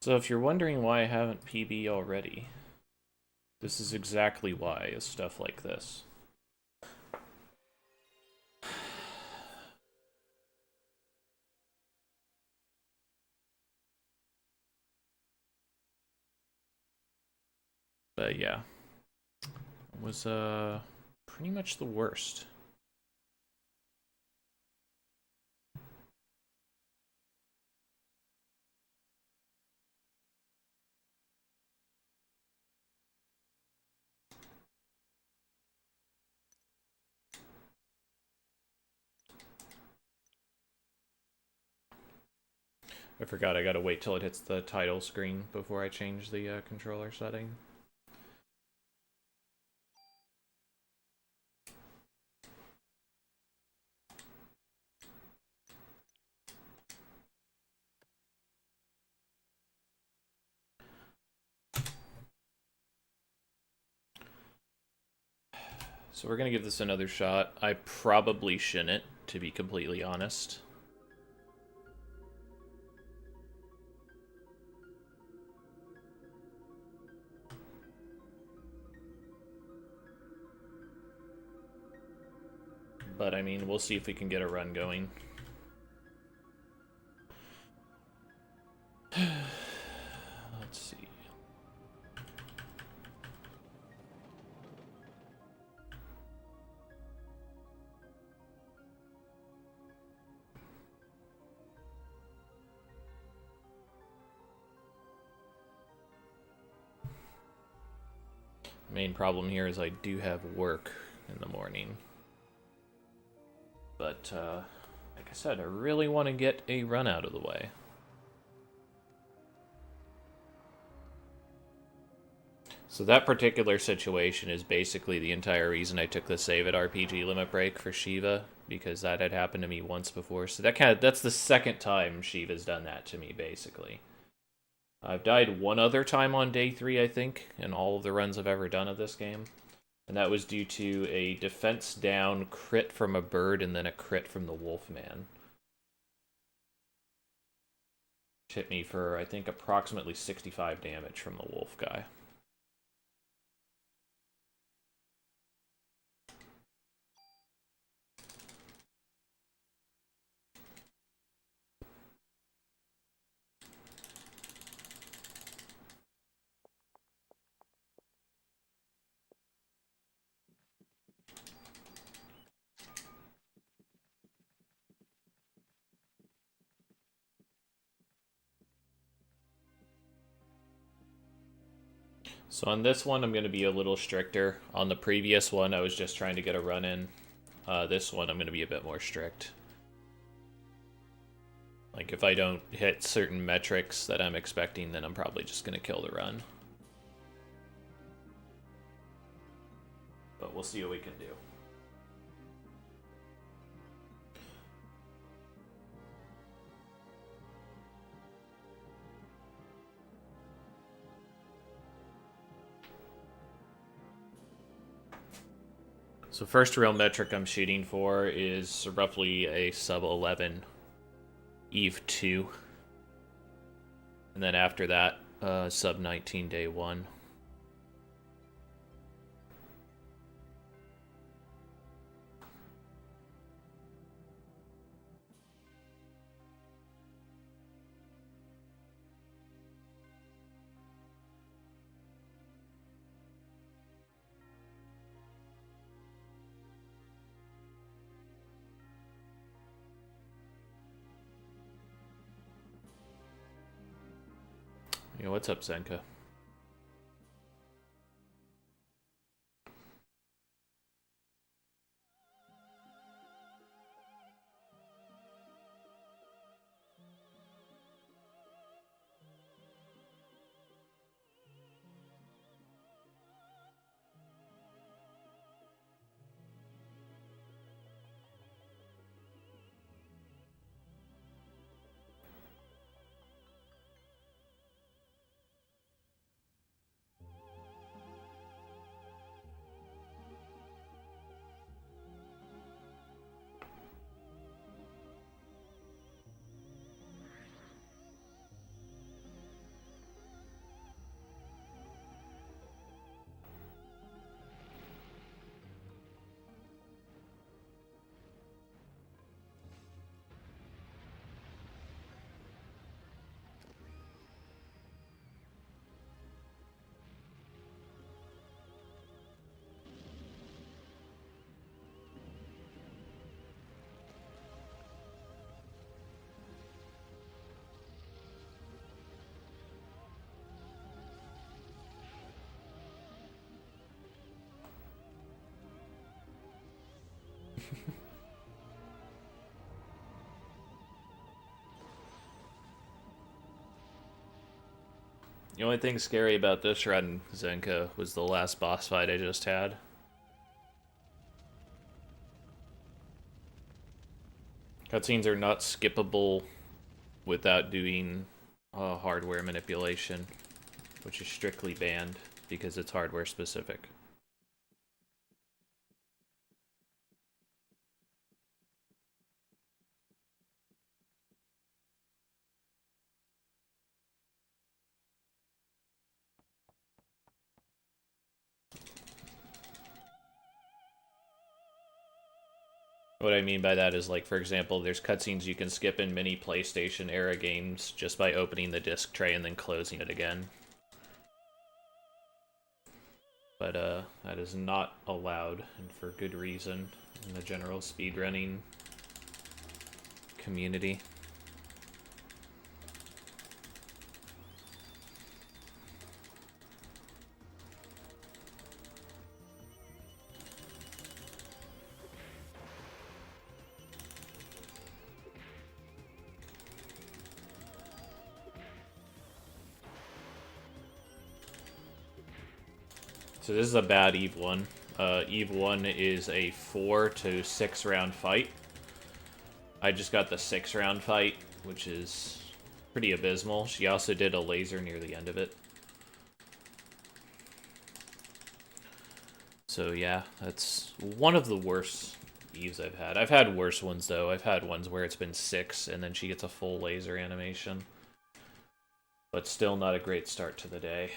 So if you're wondering why I haven't PB already, this is exactly why, is stuff like this. But yeah, it was pretty much the worst. I forgot I gotta wait till it hits the title screen before I change the controller setting. So we're gonna give this another shot. I probably shouldn't, to be completely honest. But I mean, we'll see if we can get a run going. Let's see. Main problem here is I do have work in the morning. But, like I said, I really want to get a run out of the way. So that particular situation is basically the entire reason I took the save at RPG limit break for Shiva, because that had happened to me once before. So that's the second time Shiva's done that to me, basically. I've died one other time on day 3, I think, in all of the runs I've ever done of this game. And that was due to a defense down crit from a bird and then a crit from the Wolfman. Which hit me for, I think, approximately 65 damage from the wolf guy. So on this one, I'm going to be a little stricter. On the previous one, I was just trying to get a run in. This one, I'm going to be a bit more strict. Like, if I don't hit certain metrics that I'm expecting, then I'm probably just going to kill the run. But we'll see what we can do. So first real metric I'm shooting for is roughly a sub 11 Eve 2. And then after that, sub 19 day 1. Yo, what's up, Zenka? The only thing scary about this run, Zenka, was the last boss fight I just had. Cutscenes are not skippable without doing hardware manipulation, which is strictly banned because it's hardware specific. What I mean by that is, like, for example, there's cutscenes you can skip in many PlayStation era games just by opening the disc tray and then closing it again. But that is not allowed, and for good reason, in the general speedrunning community. So this is a bad Eve 1. Eve 1 is a 4 to 6 round fight. I just got the 6 round fight, which is pretty abysmal. She also did a laser near the end of it. So yeah, that's one of the worst Eves I've had. I've had worse ones, though. I've had ones where it's been 6, and then she gets a full laser animation. But still not a great start to the day.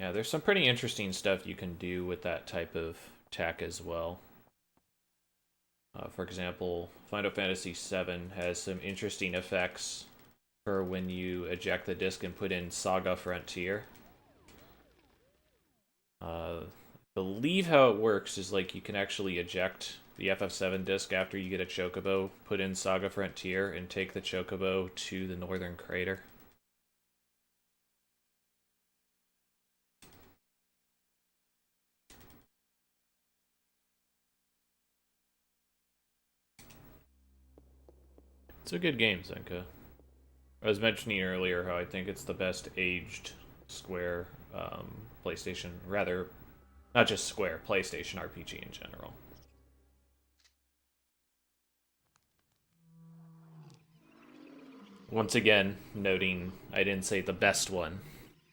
Yeah, there's some pretty interesting stuff you can do with that type of tech as well. For example, Final Fantasy VII has some interesting effects for when you eject the disc and put in Saga Frontier. I believe how it works is, like, you can actually eject the FF7 disc after you get a Chocobo, put in Saga Frontier, and take the Chocobo to the Northern Crater. It's a good game, Zenka. I was mentioning earlier how I think it's the best aged Square PlayStation, rather, not just Square, PlayStation RPG in general. Once again, noting I didn't say the best one,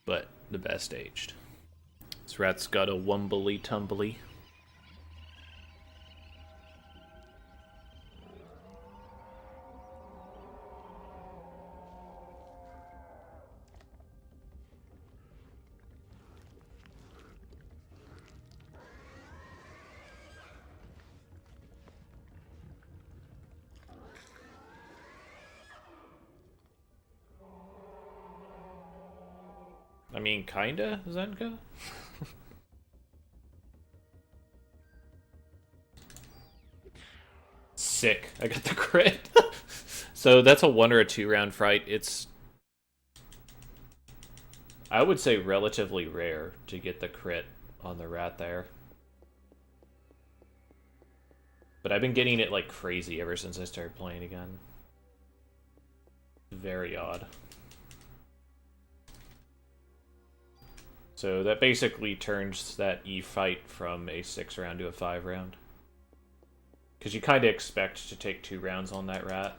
but the best aged. This rat's got a wumbly tumbly. I mean, kinda, Zenka? Sick. I got the crit. So that's a 1 or a 2 round fight. It's, I would say, relatively rare to get the crit on the rat there. But I've been getting it like crazy ever since I started playing again. Very odd. So that basically turns that E fight from a 6 round to a 5 round. Because you kind of expect to take 2 rounds on that rat.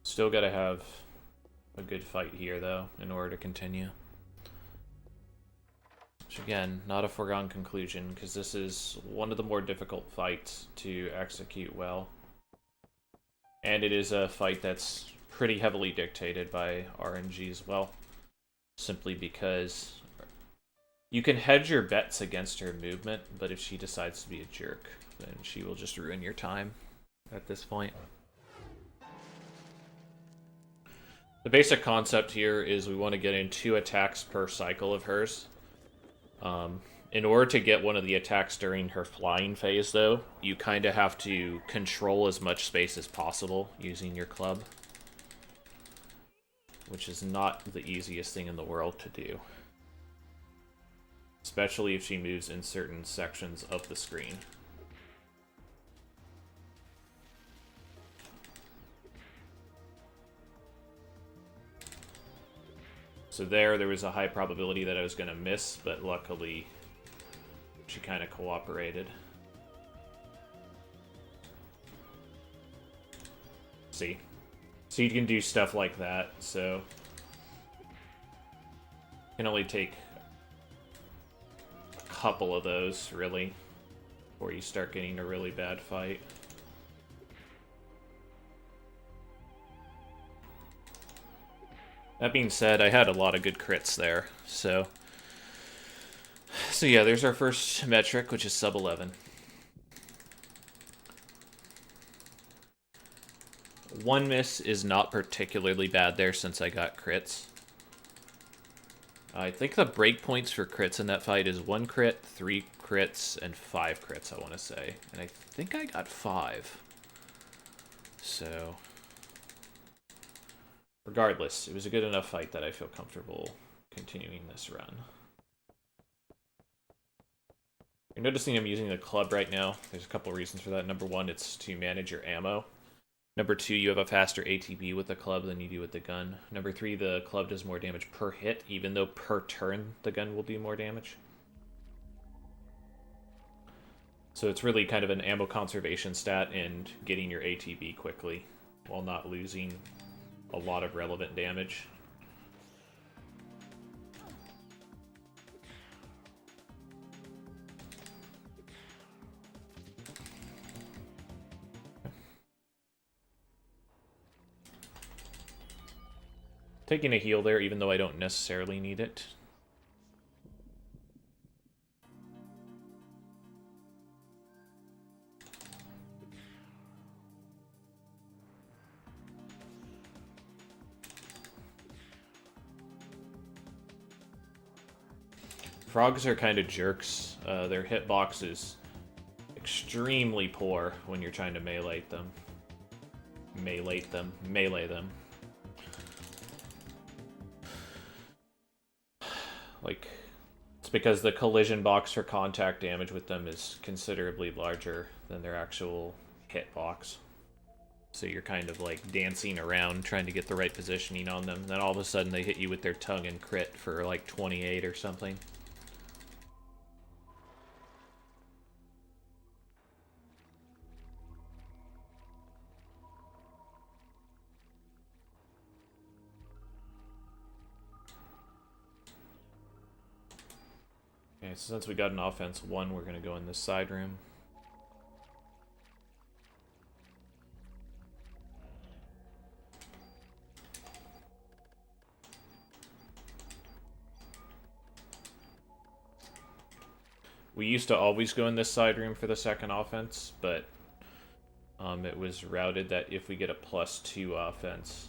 Still gotta have a good fight here, though, in order to continue. Which, again, not a foregone conclusion, because this is one of the more difficult fights to execute well. And it is a fight that's pretty heavily dictated by RNG as well. Simply because you can hedge your bets against her movement, but if she decides to be a jerk, then she will just ruin your time. at this point. The basic concept here is we want to get in 2 attacks per cycle of hers. In order to get one of the attacks during her flying phase, though, you kind of have to control as much space as possible using your club, which is not the easiest thing in the world to do, especially if she moves in certain sections of the screen. So there was a high probability that I was going to miss, but luckily she kind of cooperated. See? So you can do stuff like that, so... You can only take a couple of those, really, before you start getting a really bad fight. That being said, I had a lot of good crits there, so... So yeah, there's our first metric, which is sub 11. One miss is not particularly bad there since I got crits. I think the breakpoints for crits in that fight is 1 crit, 3 crits, and 5 crits, I want to say. And I think I got 5. So... Regardless, it was a good enough fight that I feel comfortable continuing this run. You're noticing I'm using the club right now. There's a couple reasons for that. Number 1, it's to manage your ammo. Number 2, you have a faster ATB with the club than you do with the gun. Number 3, the club does more damage per hit, even though per turn the gun will do more damage. So it's really kind of an ammo conservation stat and getting your ATB quickly while not losing a lot of relevant damage. Taking a heal there, even though I don't necessarily need it. Frogs are kind of jerks. Their hitbox is extremely poor when you're trying to melee them. Melee them. Like, it's because the collision box for contact damage with them is considerably larger than their actual hitbox. So you're kind of like dancing around trying to get the right positioning on them. Then all of a sudden they hit you with their tongue and crit for like 28 or something. Okay, so since we got an offense 1, we're going to go in this side room. We used to always go in this side room for the second offense, but it was routed that if we get a +2 offense,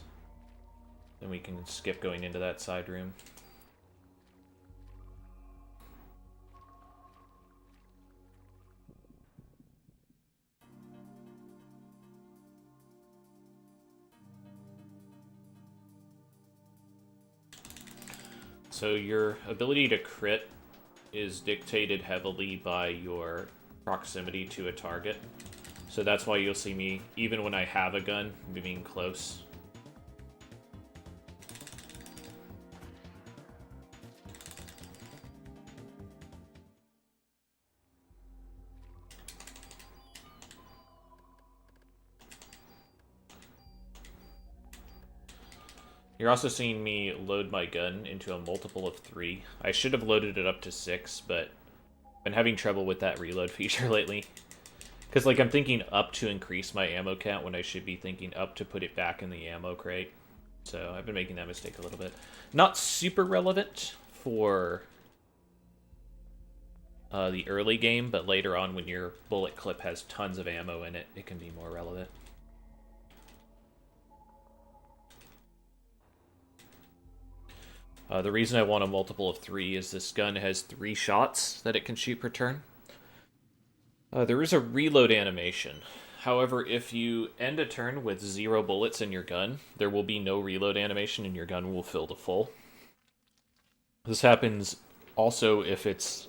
then we can skip going into that side room. So your ability to crit is dictated heavily by your proximity to a target. So that's why you'll see me, even when I have a gun, moving close. You're also seeing me load my gun into a multiple of 3. I should have loaded it up to 6, but I've been having trouble with that reload feature lately. Because, like, I'm thinking up to increase my ammo count when I should be thinking up to put it back in the ammo crate. So I've been making that mistake a little bit. Not super relevant for the early game, but later on when your bullet clip has tons of ammo in it, it can be more relevant. The reason I want a multiple of 3 is this gun has 3 shots that it can shoot per turn. There is a reload animation. However, if you end a turn with 0 bullets in your gun, there will be no reload animation and your gun will fill to full. This happens also if it's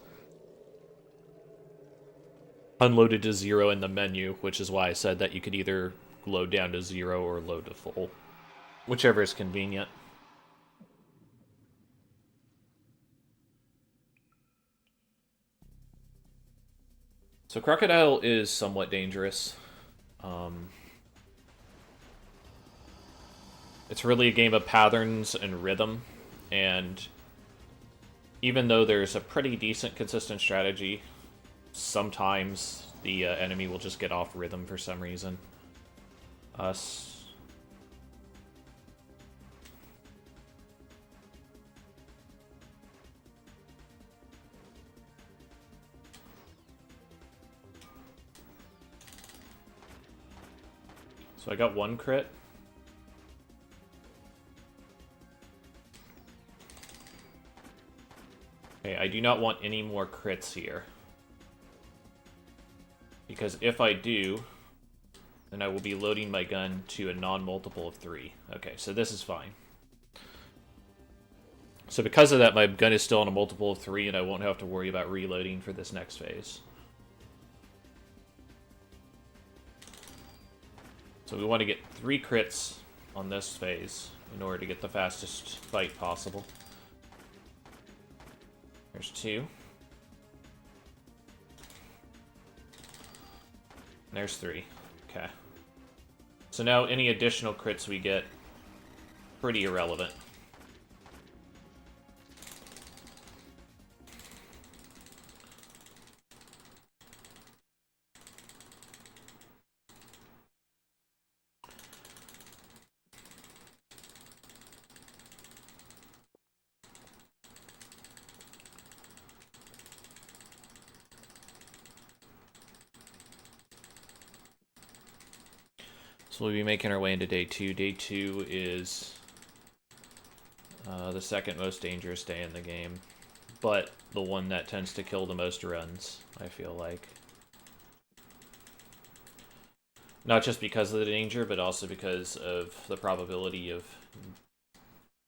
unloaded to 0 in the menu, which is why I said that you could either load down to 0 or load to full. Whichever is convenient. So Crocodile is somewhat dangerous. It's really a game of patterns and rhythm, and even though there's a pretty decent consistent strategy, sometimes the enemy will just get off rhythm for some reason. Us. So I got 1 crit. Okay, I do not want any more crits here. Because if I do, then I will be loading my gun to a non-multiple of 3. Okay, so this is fine. So because of that, my gun is still on a multiple of 3, and I won't have to worry about reloading for this next phase. So we want to get 3 crits on this phase in order to get the fastest fight possible. There's 2. There's 3. Okay. So now any additional crits we get, pretty irrelevant. So we'll be making our way into day 2. Day 2 is the second most dangerous day in the game, but the one that tends to kill the most runs, I feel like. Not just because of the danger, but also because of the probability of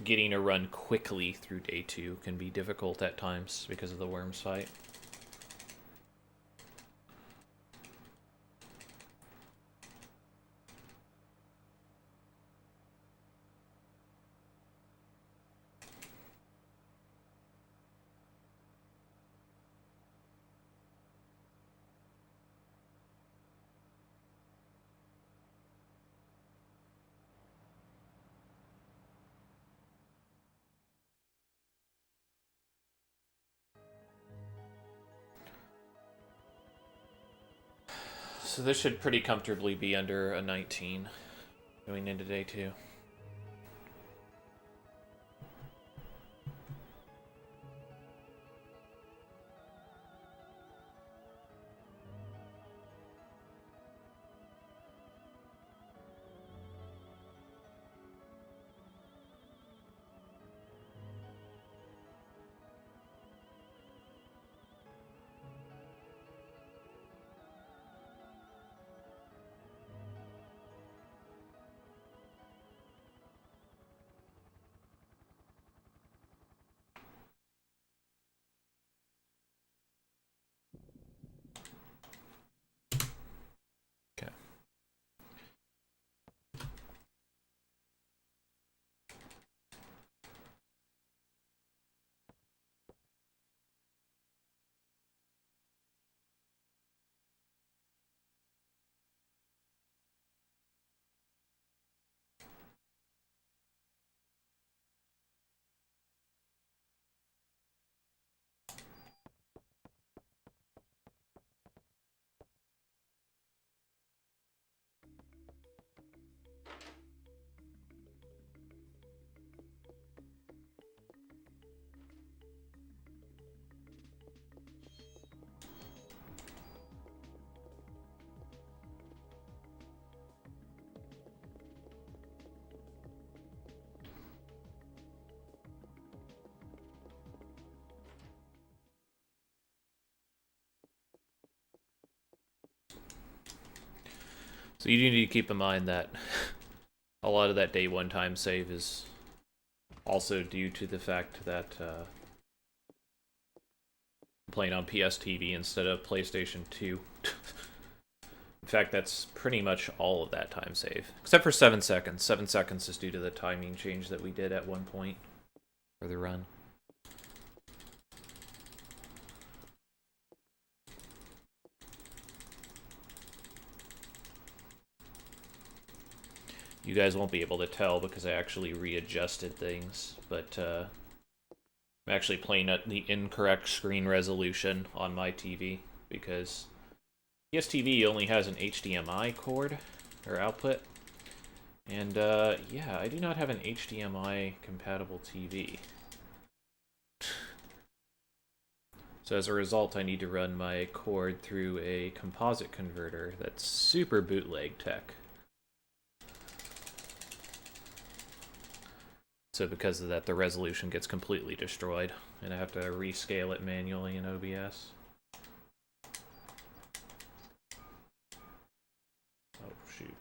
getting a run quickly through day 2 can be difficult at times because of the worms fight. So this should pretty comfortably be under a 19 going into day 2. So you do need to keep in mind that a lot of that day one time save is also due to the fact that I'm playing on PS TV instead of PlayStation 2. In fact, that's pretty much all of that time save. Except for 7 seconds. 7 seconds is due to the timing change that we did at one point for the run. You guys won't be able to tell because I actually readjusted things, but I'm actually playing at the incorrect screen resolution on my TV because PS TV only has an HDMI cord or output, and yeah, I do not have an HDMI compatible TV. So as a result, I need to run my cord through a composite converter that's super bootleg tech. So because of that, the resolution gets completely destroyed, and I have to rescale it manually in OBS. Oh, shoot.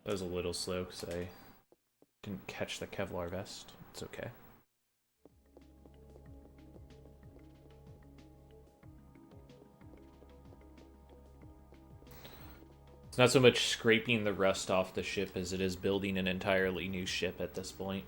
That was a little slow because I didn't catch the Kevlar vest. It's okay. It's not so much scraping the rust off the ship as it is building an entirely new ship at this point.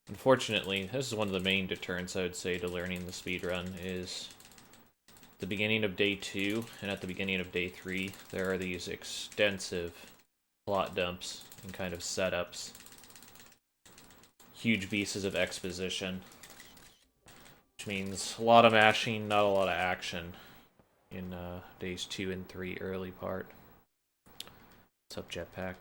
Unfortunately, this is one of the main deterrents I would say to learning the speedrun is the beginning of day 2 and at the beginning of day 3, there are these extensive plot dumps and kind of setups. Huge pieces of exposition, which means a lot of mashing, not a lot of action in days 2 and 3 early part. What's up, Jetpack?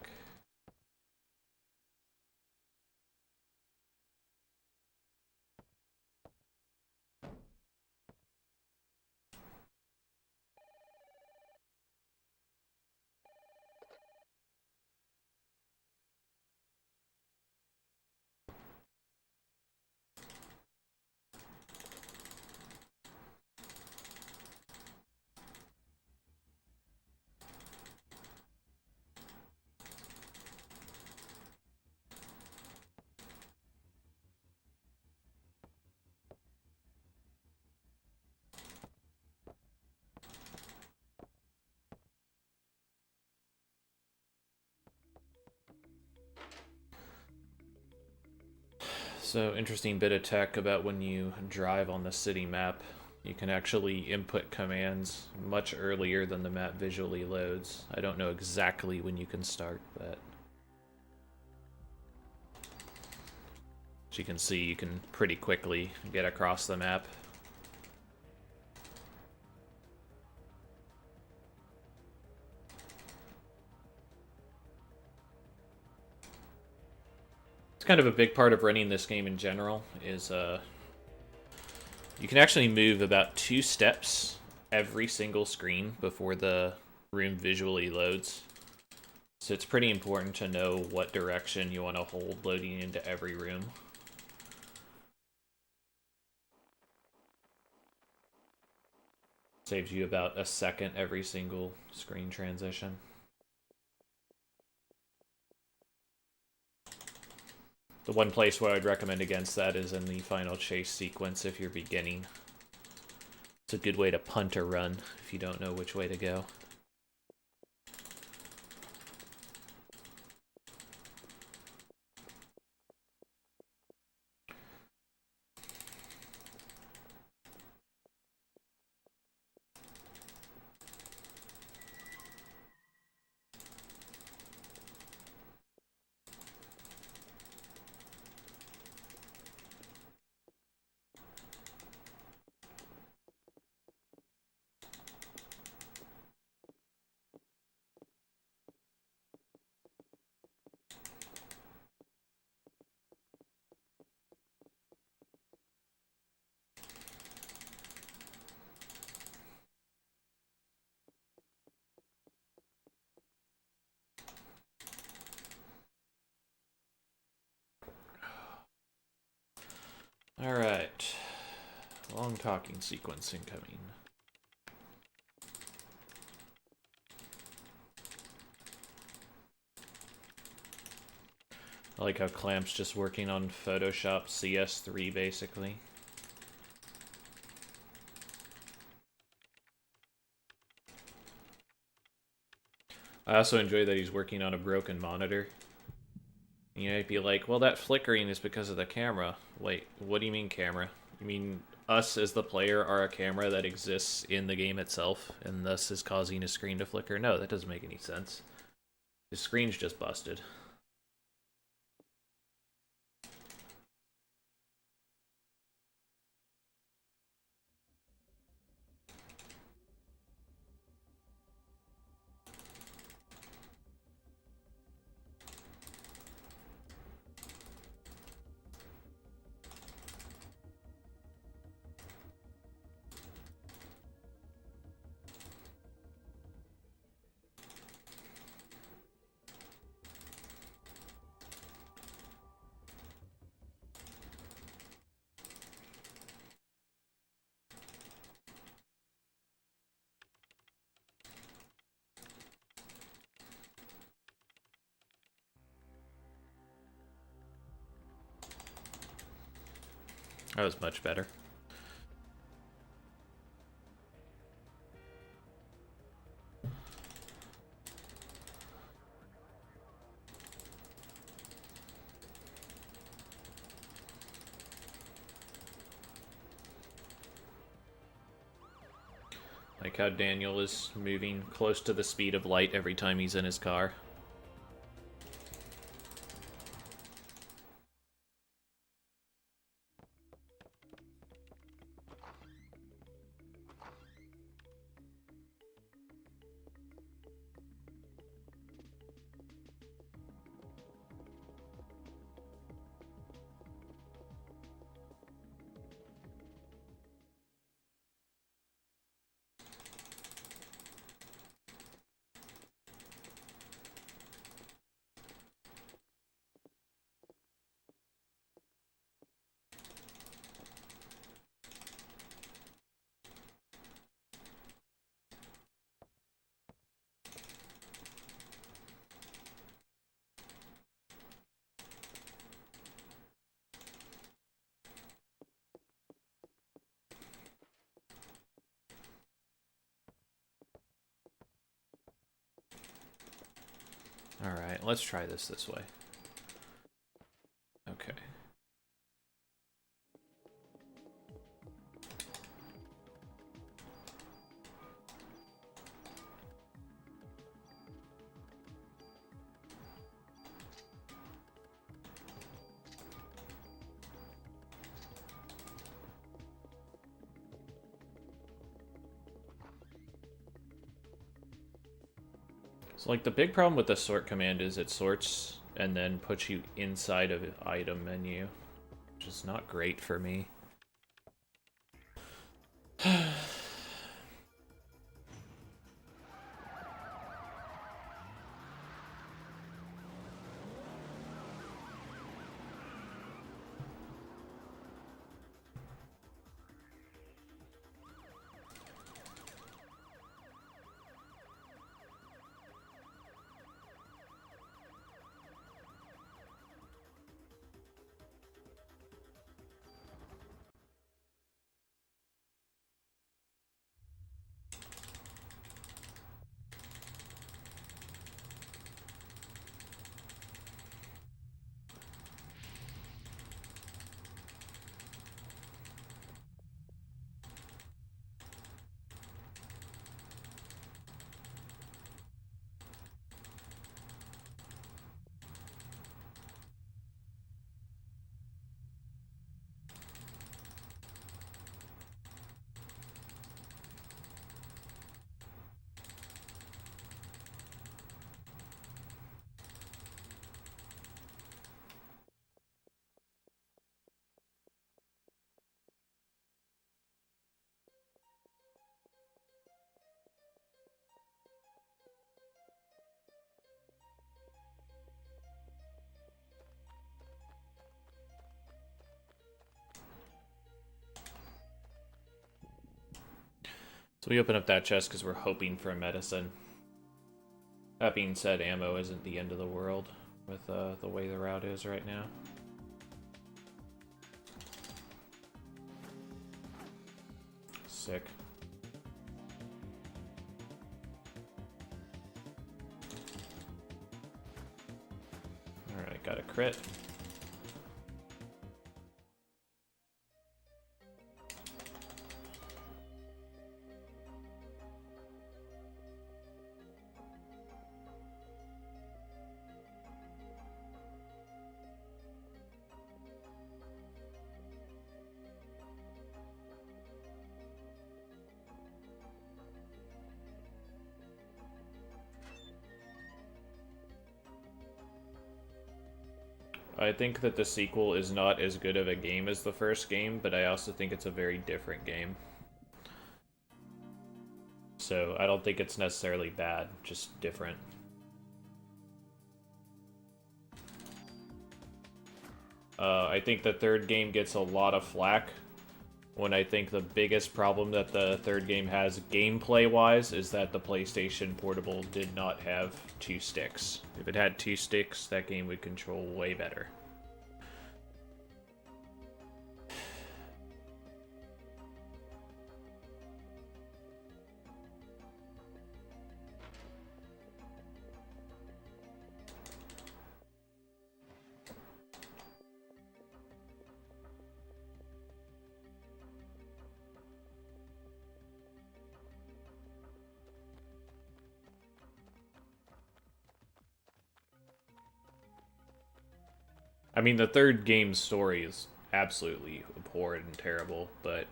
So, interesting bit of tech about when you drive on the city map. You can actually input commands much earlier than the map visually loads. I don't know exactly when you can start, but as you can see, you can pretty quickly get across the map. It's kind of a big part of running this game in general, is you can actually move about 2 steps every single screen before the room visually loads. So it's pretty important to know what direction you want to hold loading into every room. Saves you about a second every single screen transition. The one place where I'd recommend against that is in the final chase sequence if you're beginning. It's a good way to punt or run if you don't know which way to go. Alright. Long talking sequence incoming. I like how Clamp's just working on Photoshop CS3, basically. I also enjoy that he's working on a broken monitor. You might be like, well, that flickering is because of the camera. Wait, what do you mean camera? You mean us as the player are a camera that exists in the game itself, and thus is causing his screen to flicker? No, that doesn't make any sense. His screen's just busted. That was much better. Like how Daniel is moving close to the speed of light every time he's in his car. Alright, let's try this way. Okay. So, like, the big problem with the sort command is it sorts and then puts you inside of an item menu, which is not great for me. So we open up that chest because we're hoping for medicine. That being said, ammo isn't the end of the world with the way the route is right now. Sick. Alright, got a crit. I think that the sequel is not as good of a game as the first game, but I also think it's a very different game. So I don't think it's necessarily bad, just different. I think the third game gets a lot of flack, when I think the biggest problem that the third game has gameplay-wise is that the PlayStation Portable did not have 2 sticks. If it had 2 sticks, that game would control way better. I mean, the third game's story is absolutely abhorrent and terrible, but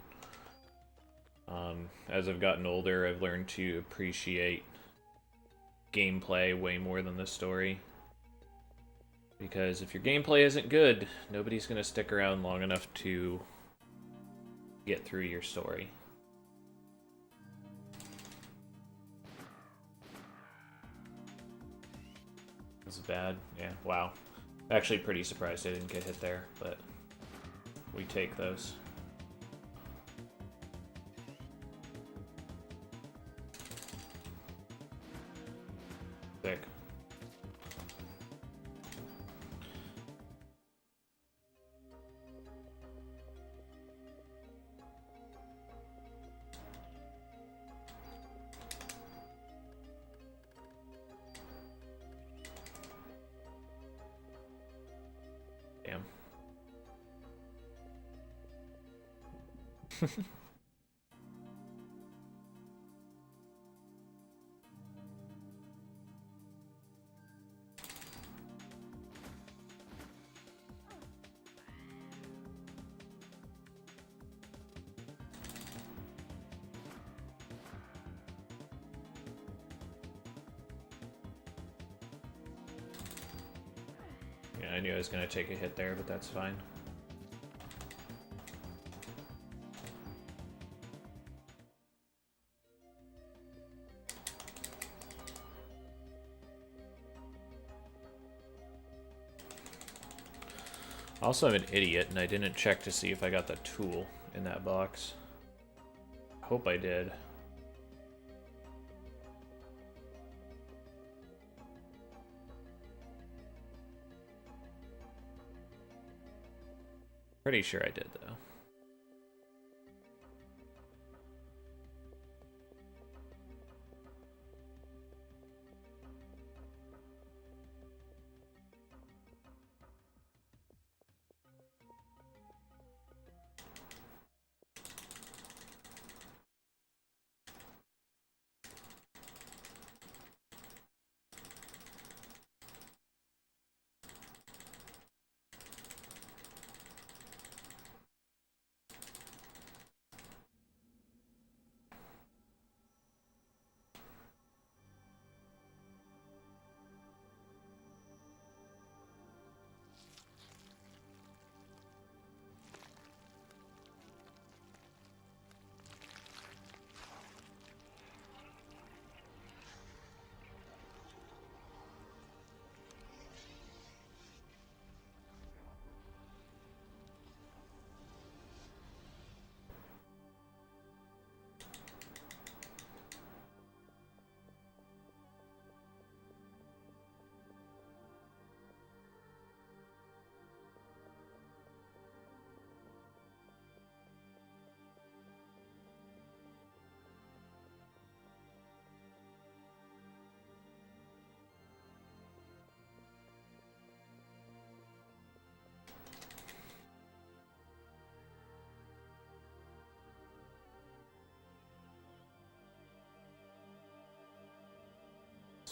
as I've gotten older, I've learned to appreciate gameplay way more than the story. Because if your gameplay isn't good, nobody's going to stick around long enough to get through your story. This is bad. Yeah, wow. Actually pretty surprised I didn't get hit there, but we take those. Sick. Damn. Yeah, I knew I was going to take a hit there, but that's fine. Also, I'm an idiot, and I didn't check to see if I got the tool in that box. Hope I did. Pretty sure I did, though.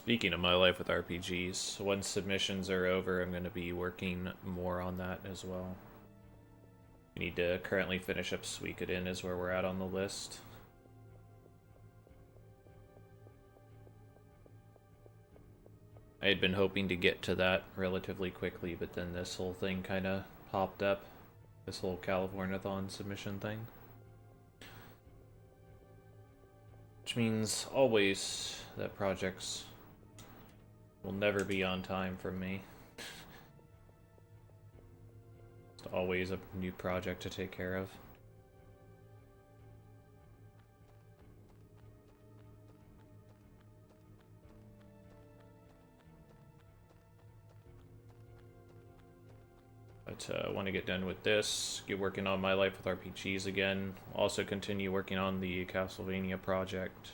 Speaking of my life with RPGs, once submissions are over, I'm going to be working more on that as well. We need to currently finish up Suikoden is where we're at on the list. I had been hoping to get to that relatively quickly, but then this whole thing kind of popped up. This whole Californiathon submission thing. Which means always that projects will never be on time from me. It's always a new project to take care of. But I want to get done with this, get working on my life with RPGs again, also continue working on the Castlevania project.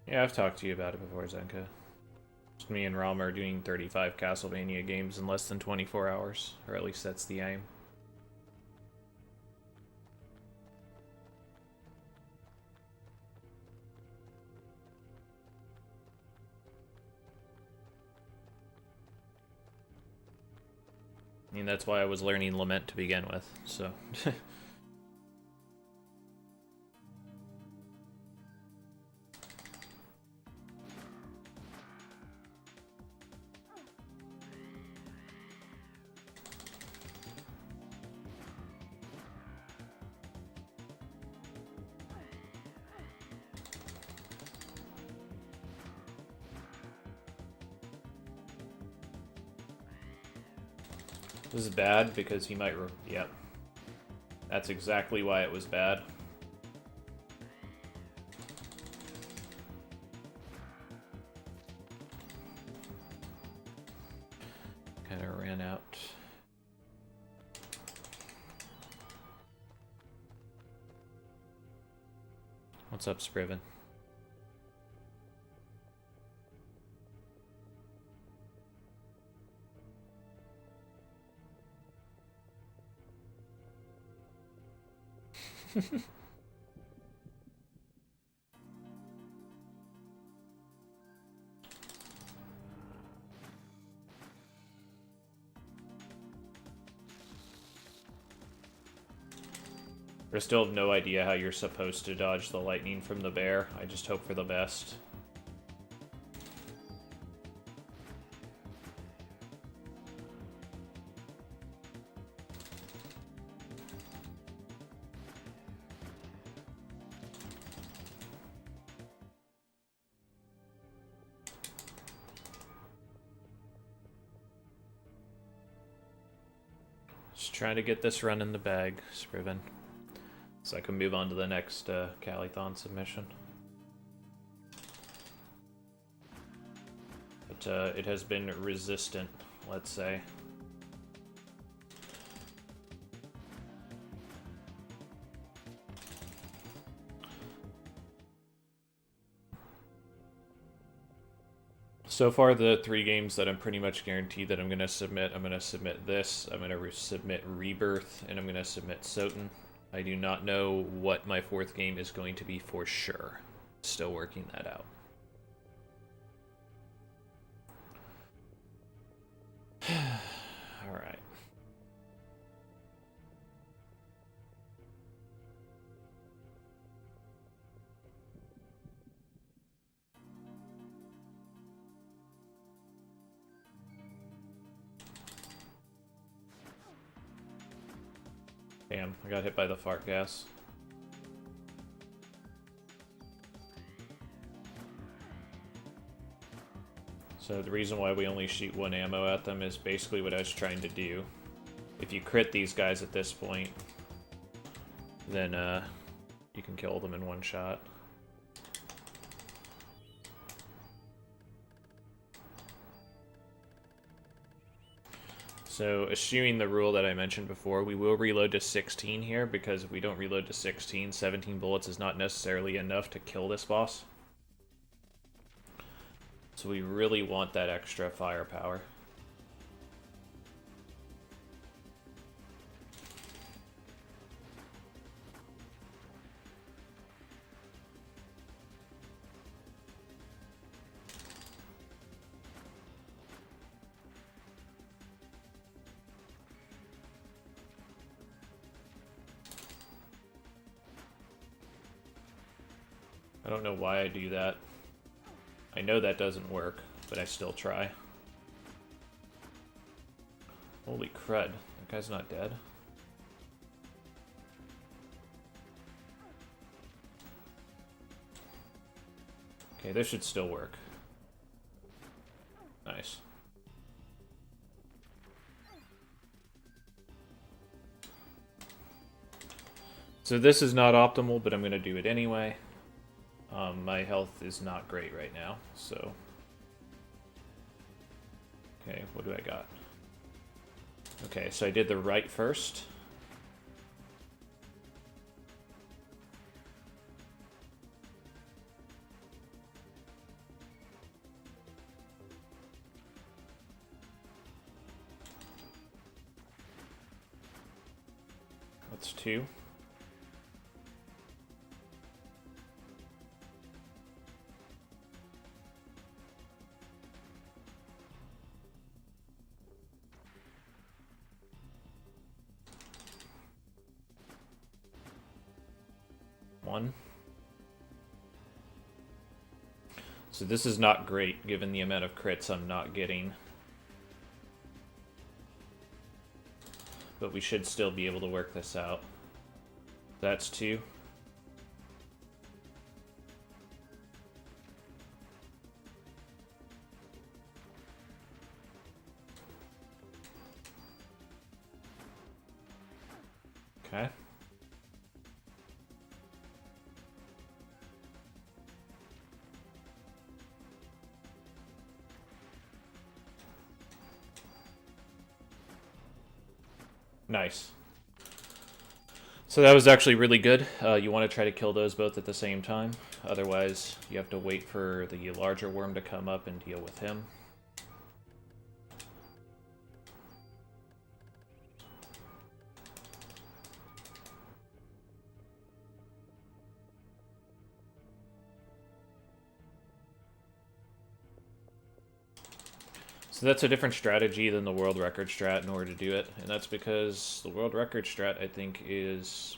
Yeah, I've talked to you about it before, Zenka. Me and Ram are doing 35 Castlevania games in less than 24 hours, or at least that's the aim. I mean, that's why I was learning Lament to begin with, so... This is bad because he might... Yep. That's exactly why it was bad. Kind of ran out. What's up, Spriven? I still have no idea how you're supposed to dodge the lightning from the bear. I just hope for the best. Just trying to get this run in the bag, Spriven. So I can move on to the next Calithon submission. But it has been resistant, let's say. So far, the 3 games that I'm pretty much guaranteed that I'm going to submit this, I'm going to submit Rebirth, and I'm going to submit Soten. I do not know what my 4th game is going to be for sure. Still working that out. Alright. Damn, I got hit by the fart gas. So the reason why we only shoot 1 ammo at them is basically what I was trying to do. If you crit these guys at this point, then you can kill them in 1 shot. So, eschewing the rule that I mentioned before, we will reload to 16 here, because if we don't reload to 16, 17 bullets is not necessarily enough to kill this boss. So we really want that extra firepower. I don't know why I do that. I know that doesn't work, but I still try. Holy crud, that guy's not dead. Okay, this should still work. Nice. So this is not optimal, but I'm going to do it anyway. My health is not great right now, so... Okay, what do I got? Okay, so I did the right first. That's 2. So this is not great, given the amount of crits I'm not getting. But we should still be able to work this out. That's 2. Okay. Nice. So that was actually really good. You want to try to kill those both at the same time. Otherwise, you have to wait for the larger worm to come up and deal with him. So that's a different strategy than the world record strat in order to do it, and that's because the world record strat, I think, is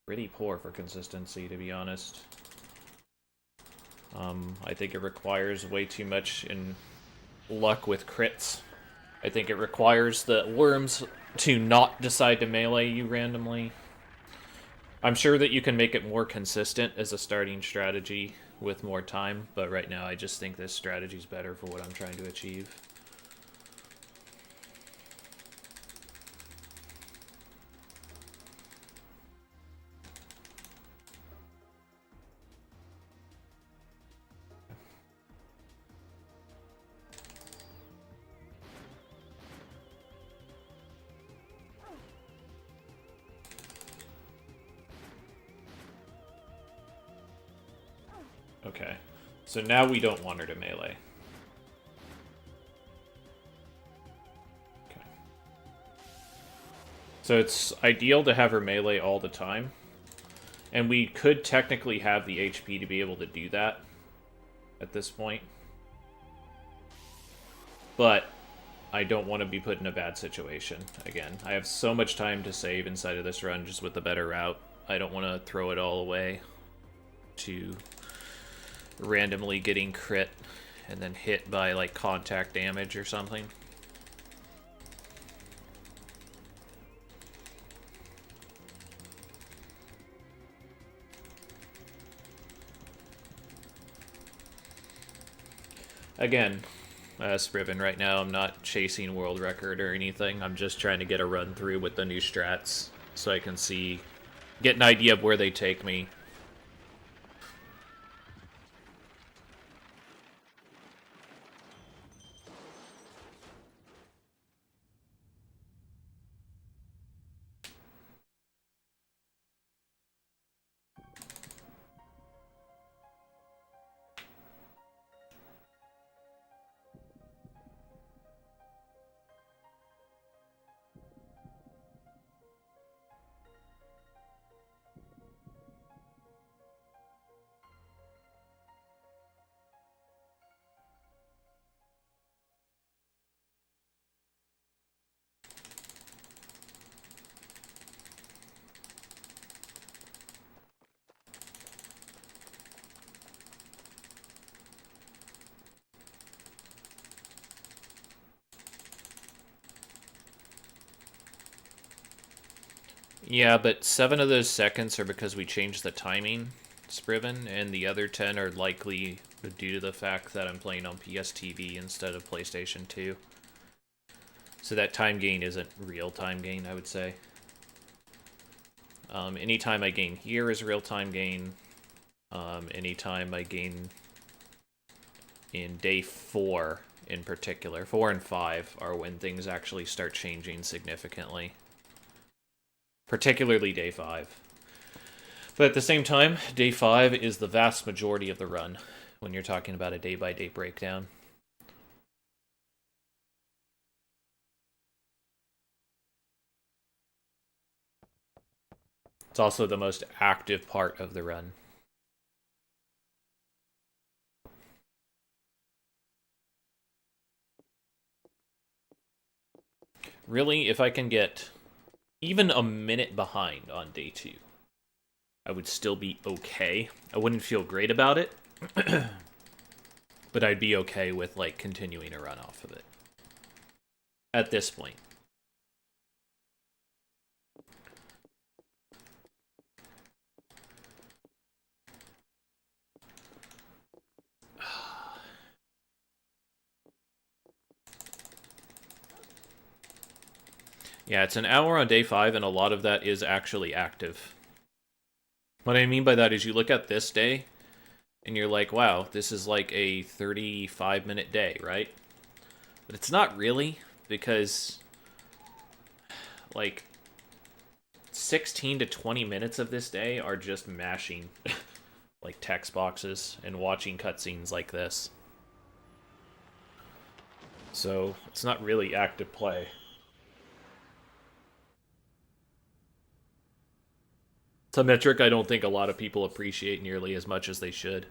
pretty poor for consistency, to be honest. I think it requires way too much in luck with crits. I think it requires the worms to not decide to melee you randomly. I'm sure that you can make it more consistent as a starting strategy with more time, but right now I just think this strategy is better for what I'm trying to achieve. Okay, so now we don't want her to melee. Okay. So it's ideal to have her melee all the time. And we could technically have the HP to be able to do that at this point. But I don't want to be put in a bad situation again. I have so much time to save inside of this run just with the better route. I don't want to throw it all away to randomly getting crit and then hit by like contact damage or something. Again, Spriven, right now I'm not chasing world record or anything. I'm just trying to get a run through with the new strats so I can get an idea of where they take me. Yeah, but 7 of those seconds are because we changed the timing, Spriven, and the other 10 are likely due to the fact that I'm playing on PS TV instead of PlayStation 2. So that time gain isn't real time gain, I would say. Anytime I gain here is real time gain. Anytime I gain in day 4 in particular, 4 and 5 are when things actually start changing significantly. Particularly day 5. But at the same time, day 5 is the vast majority of the run when you're talking about a day-by-day breakdown. It's also the most active part of the run. Really, if I can get even a minute behind on day 2, I would still be okay. I wouldn't feel great about it, but I'd be okay with, like, continuing a run off of it. At this point. Yeah, it's an hour on day 5, and a lot of that is actually active. What I mean by that is you look at this day, and you're like, wow, this is like a 35-minute day, right? But it's not really, because, like, 16 to 20 minutes of this day are just mashing, like, text boxes and watching cutscenes like this. So, it's not really active play. It's a metric I don't think a lot of people appreciate nearly as much as they should.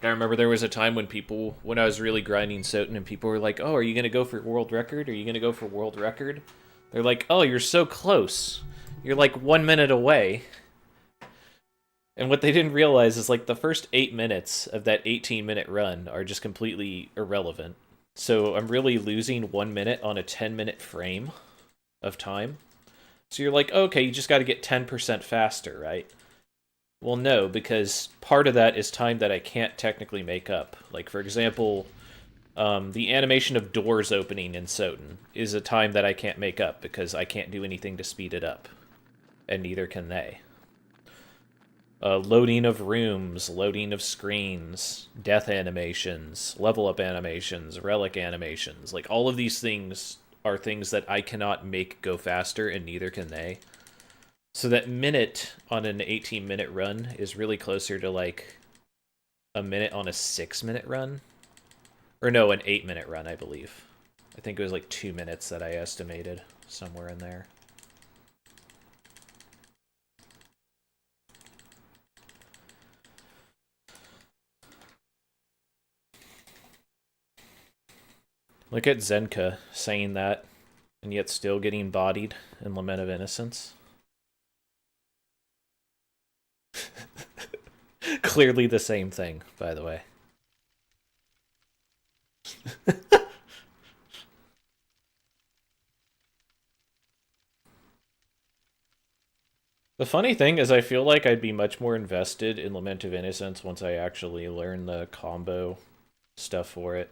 I remember there was a time when I was really grinding Soten, and people were like, oh, are you going to go for world record? Are you going to go for world record? They're like, oh, you're so close. You're like 1 minute away. And what they didn't realize is, like, the first 8 minutes of that 18-minute run are just completely irrelevant. So I'm really losing 1 minute on a 10-minute frame of time. So you're like, okay, you just got to get 10% faster, right? Well, no, because part of that is time that I can't technically make up. Like, for example, the animation of doors opening in Soten is a time that I can't make up because I can't do anything to speed it up. And neither can they. Loading of rooms, loading of screens, death animations, level up animations, relic animations. Like, all of these things are things that I cannot make go faster, and neither can they. So that minute on an 18-minute run is really closer to, like, a minute on a 6-minute run. Or no, an 8-minute run, I believe. I think it was like 2 minutes that I estimated, somewhere in there. Look at Zenka saying that, and yet still getting bodied in Lament of Innocence. Clearly the same thing, by the way. The funny thing is I feel like I'd be much more invested in Lament of Innocence once I actually learn the combo stuff for it.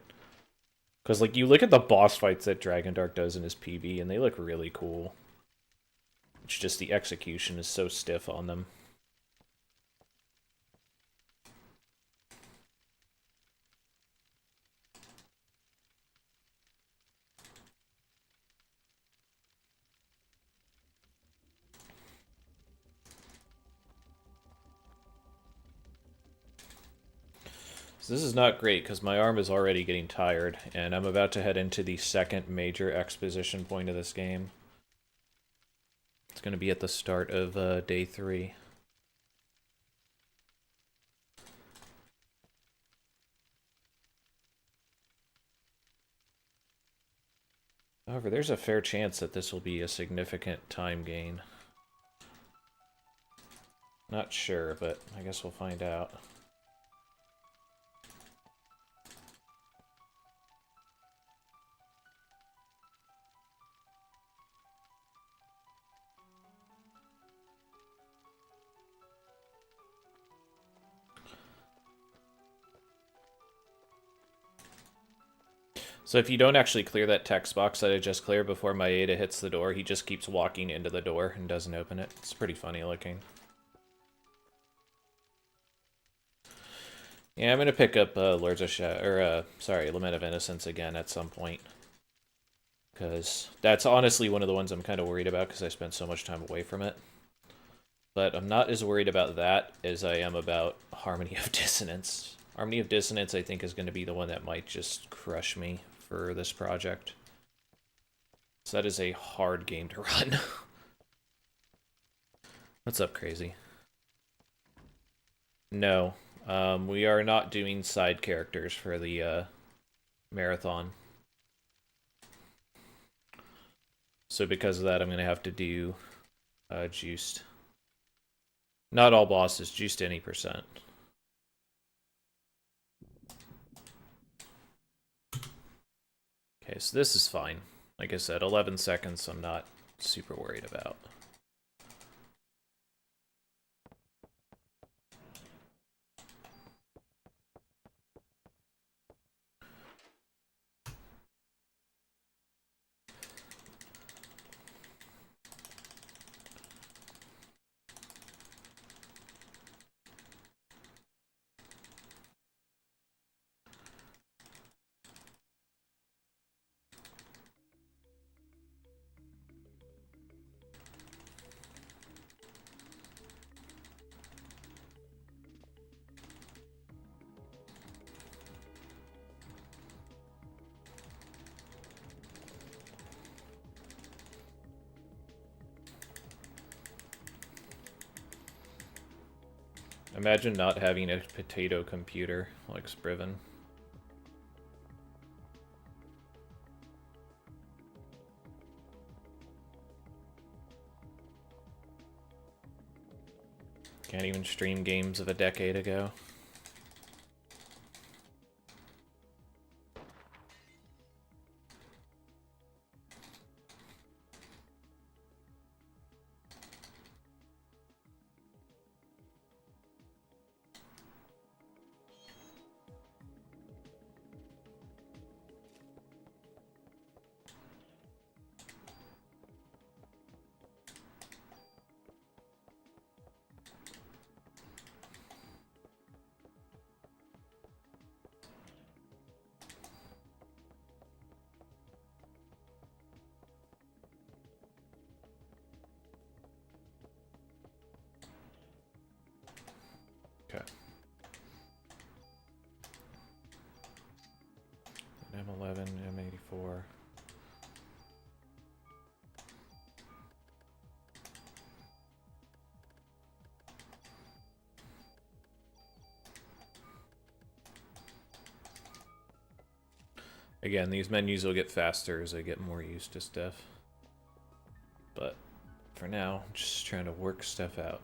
Because, like, you look at the boss fights that Dragon Dark does in his PB, and they look really cool. It's just the execution is so stiff on them. So this is not great, because my arm is already getting tired, and I'm about to head into the second major exposition point of this game. It's going to be at the start of day 3. However, there's a fair chance that this will be a significant time gain. Not sure, but I guess we'll find out. So if you don't actually clear that text box that I just cleared before Maeda hits the door, he just keeps walking into the door and doesn't open it. It's pretty funny looking. Yeah, I'm gonna pick up Lords of Lament of Innocence again at some point. Because that's honestly one of the ones I'm kind of worried about because I spent so much time away from it. But I'm not as worried about that as I am about Harmony of Dissonance. Harmony of Dissonance, I think, is going to be the one that might just crush me for this project. So that is a hard game to run. What's up, Crazy? No. We are not doing side characters for the marathon. So because of that, I'm going to have to do juiced. Not all bosses, juiced any percent. Okay, so this is fine. Like I said, 11 seconds I'm not super worried about. Imagine not having a potato computer like Spriven. Can't even stream games of a decade ago. Okay. M11, M84. Again, these menus will get faster as I get more used to stuff. But for now, I'm just trying to work stuff out.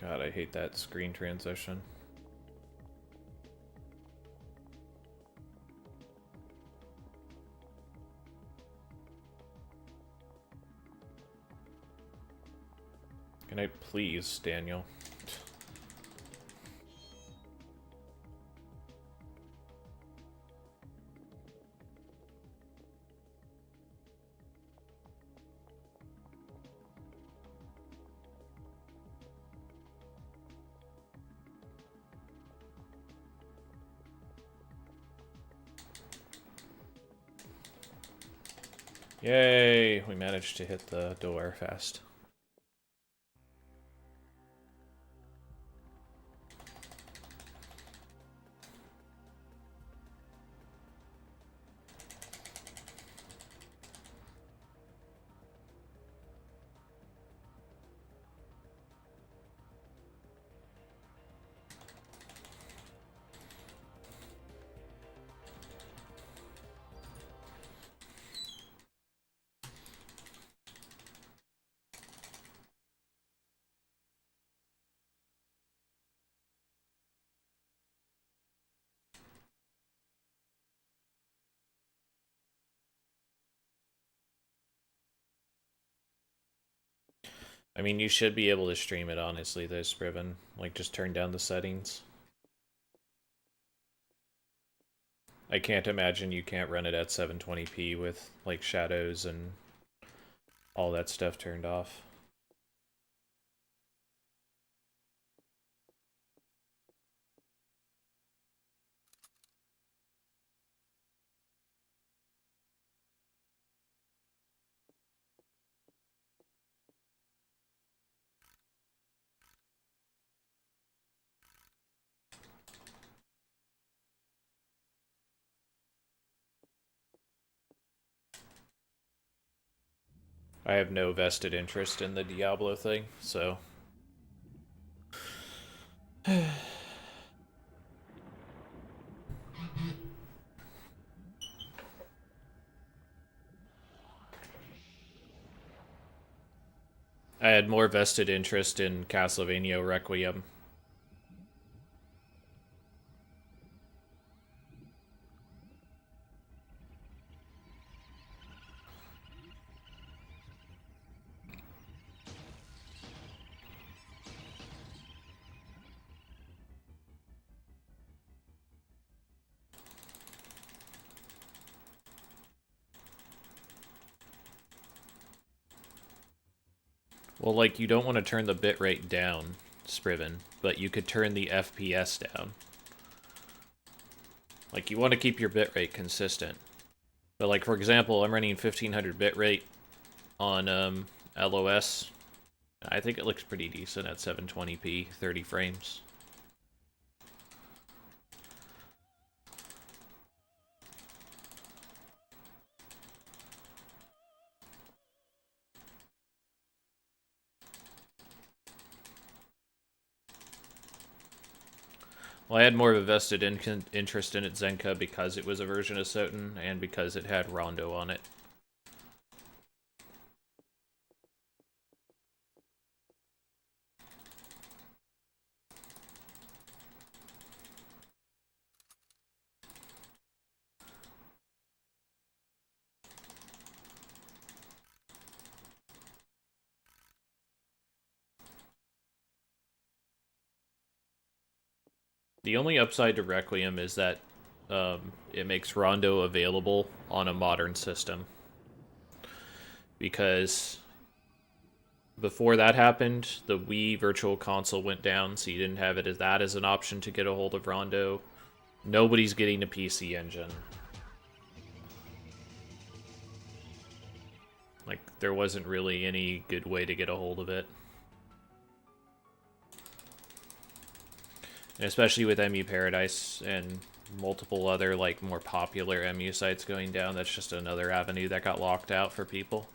God, I hate that screen transition. Can I please, Daniel? Yay! We managed to hit the door fast. I mean, you should be able to stream it, honestly, though, Spriven. Like, just turn down the settings. I can't imagine you can't run it at 720p with, like, shadows and all that stuff turned off. I have no vested interest in the Diablo thing, so... I had more vested interest in Castlevania Requiem. Well, like, you don't want to turn the bitrate down, Spriven, but you could turn the FPS down. Like, you want to keep your bitrate consistent. But, like, for example, I'm running 1500 bitrate on LOS. I think it looks pretty decent at 720p, 30 frames. Well, I had more of a vested interest in it, Zenka, because it was a version of Soten, and because it had Rondo on it. The only upside to Requiem is that it makes Rondo available on a modern system. Because before that happened, the Wii Virtual Console went down, so you didn't have it as an option to get a hold of Rondo. Nobody's getting a PC engine. Like, there wasn't really any good way to get a hold of it. And especially with MU Paradise and multiple other, like, more popular MU sites going down, that's just another avenue that got locked out for people.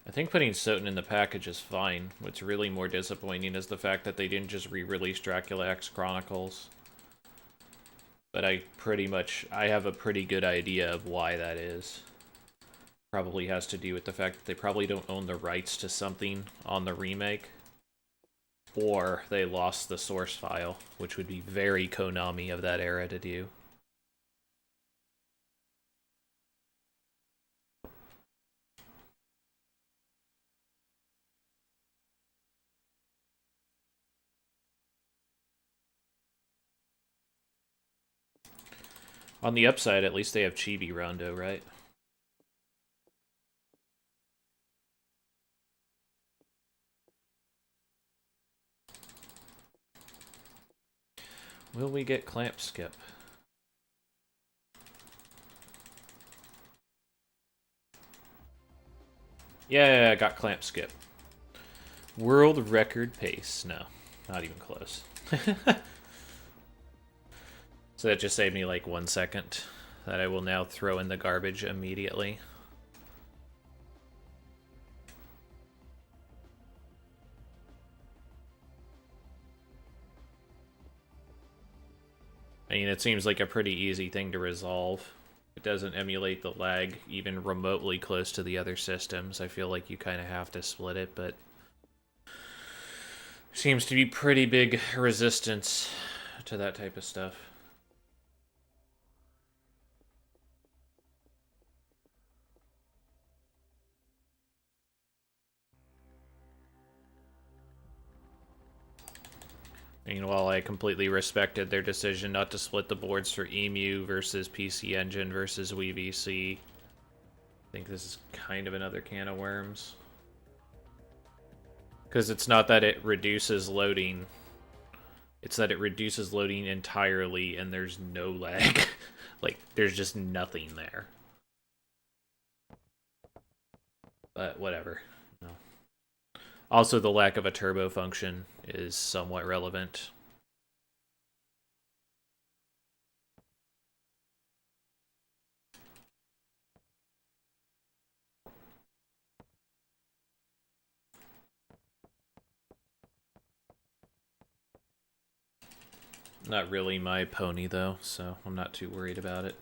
I think putting Soten in the package is fine. What's really more disappointing is the fact that they didn't just re-release Dracula X Chronicles. But I have a pretty good idea of why that is. Probably has to do with the fact that they probably don't own the rights to something on the remake. Or they lost the source file, which would be very Konami of that era to do. On the upside, at least they have Chibi Rondo, right? Will we get Clamp Skip? Yeah, I got Clamp Skip. World record pace. No, not even close. So that just saved me like 1 second that I will now throw in the garbage immediately. mean, it seems like a pretty easy thing to resolve. It doesn't emulate the lag even remotely close to the other systems. I feel like you kind of have to split it, but seems to be pretty big resistance to that type of stuff. Meanwhile, I completely respected their decision not to split the boards for EMU versus PC Engine versus WeVC. I think this is kind of another can of worms. Because it's not that it reduces loading, it's that it reduces loading entirely and there's no lag. Like, there's just nothing there. But whatever. No. Also, the lack of a turbo function is somewhat relevant. Not really my pony, though, so I'm not too worried about it.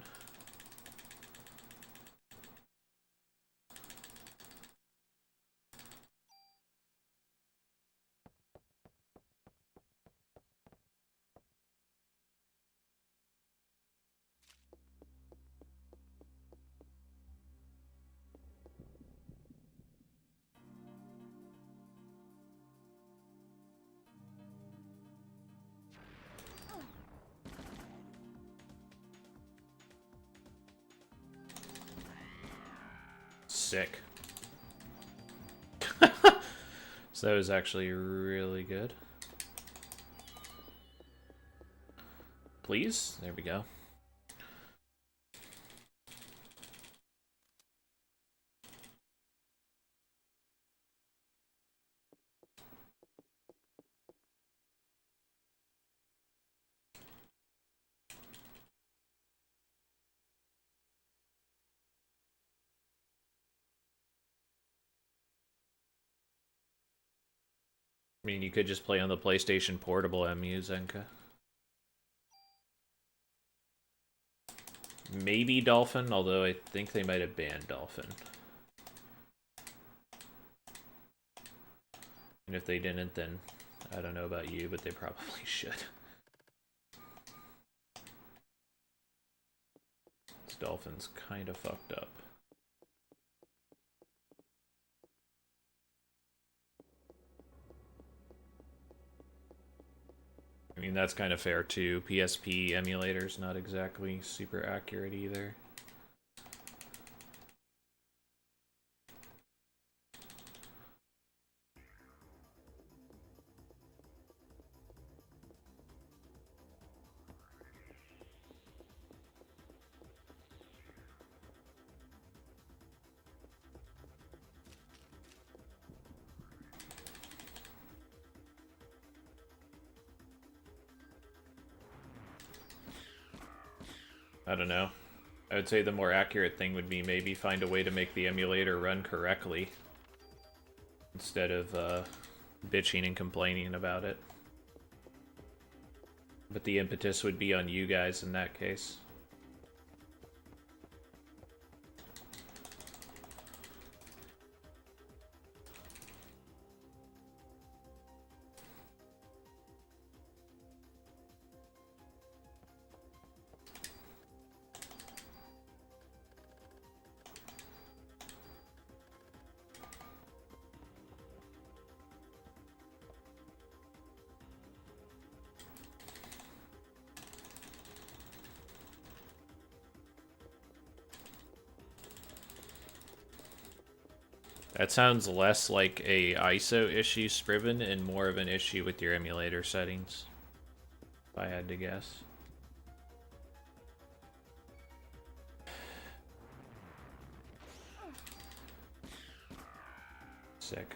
Sick. So that was actually really good. Please? There we go. I mean, you could just play on the PlayStation Portable MU, Zenka. Maybe Dolphin, although I think they might have banned Dolphin. And if they didn't, then I don't know about you, but they probably should. This Dolphin's kind of fucked up. I mean, that's kind of fair too. PSP emulator's not exactly super accurate either. I don't know. I would say the more accurate thing would be maybe find a way to make the emulator run correctly instead of bitching and complaining about it. But the impetus would be on you guys in that case. That sounds less like a ISO issue, Scriven, and more of an issue with your emulator settings, if I had to guess. Sick.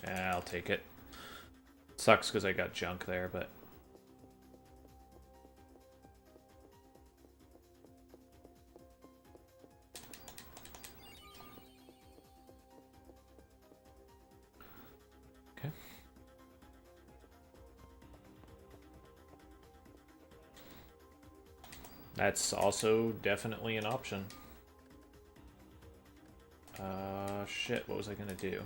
Yeah, I'll take it. Sucks because I got junk there, but... That's also definitely an option. Shit, what was I gonna do?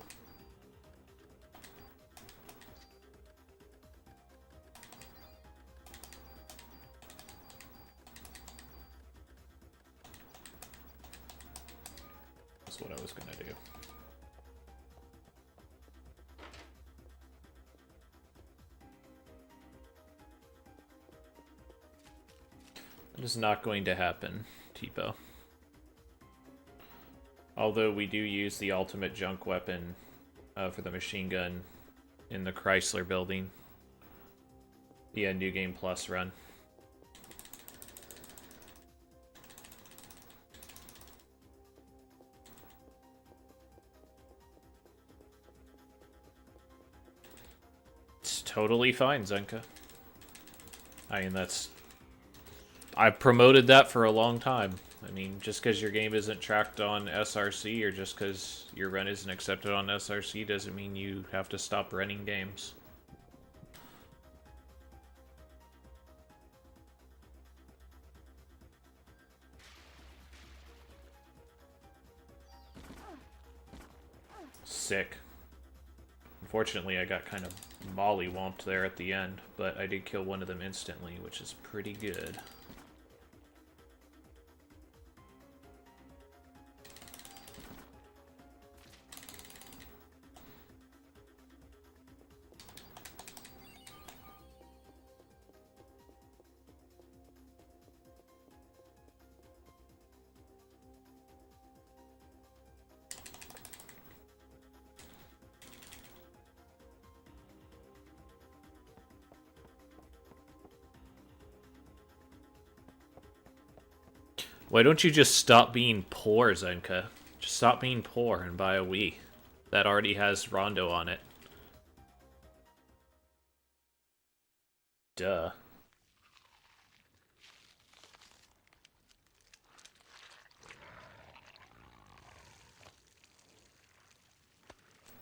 That's what I was gonna do. It is not going to happen, Tipo. Although we do use the ultimate junk weapon for the machine gun in the Chrysler building. The New Game Plus run. It's totally fine, Zenka. I mean, I've promoted that for a long time. I mean, just because your game isn't tracked on SRC or just because your run isn't accepted on SRC doesn't mean you have to stop running games. Sick. Unfortunately, I got kind of mollywomped there at the end, but I did kill one of them instantly, which is pretty good. Why don't you just stop being poor, Zenka? Just stop being poor and buy a Wii. That already has Rondo on it. Duh.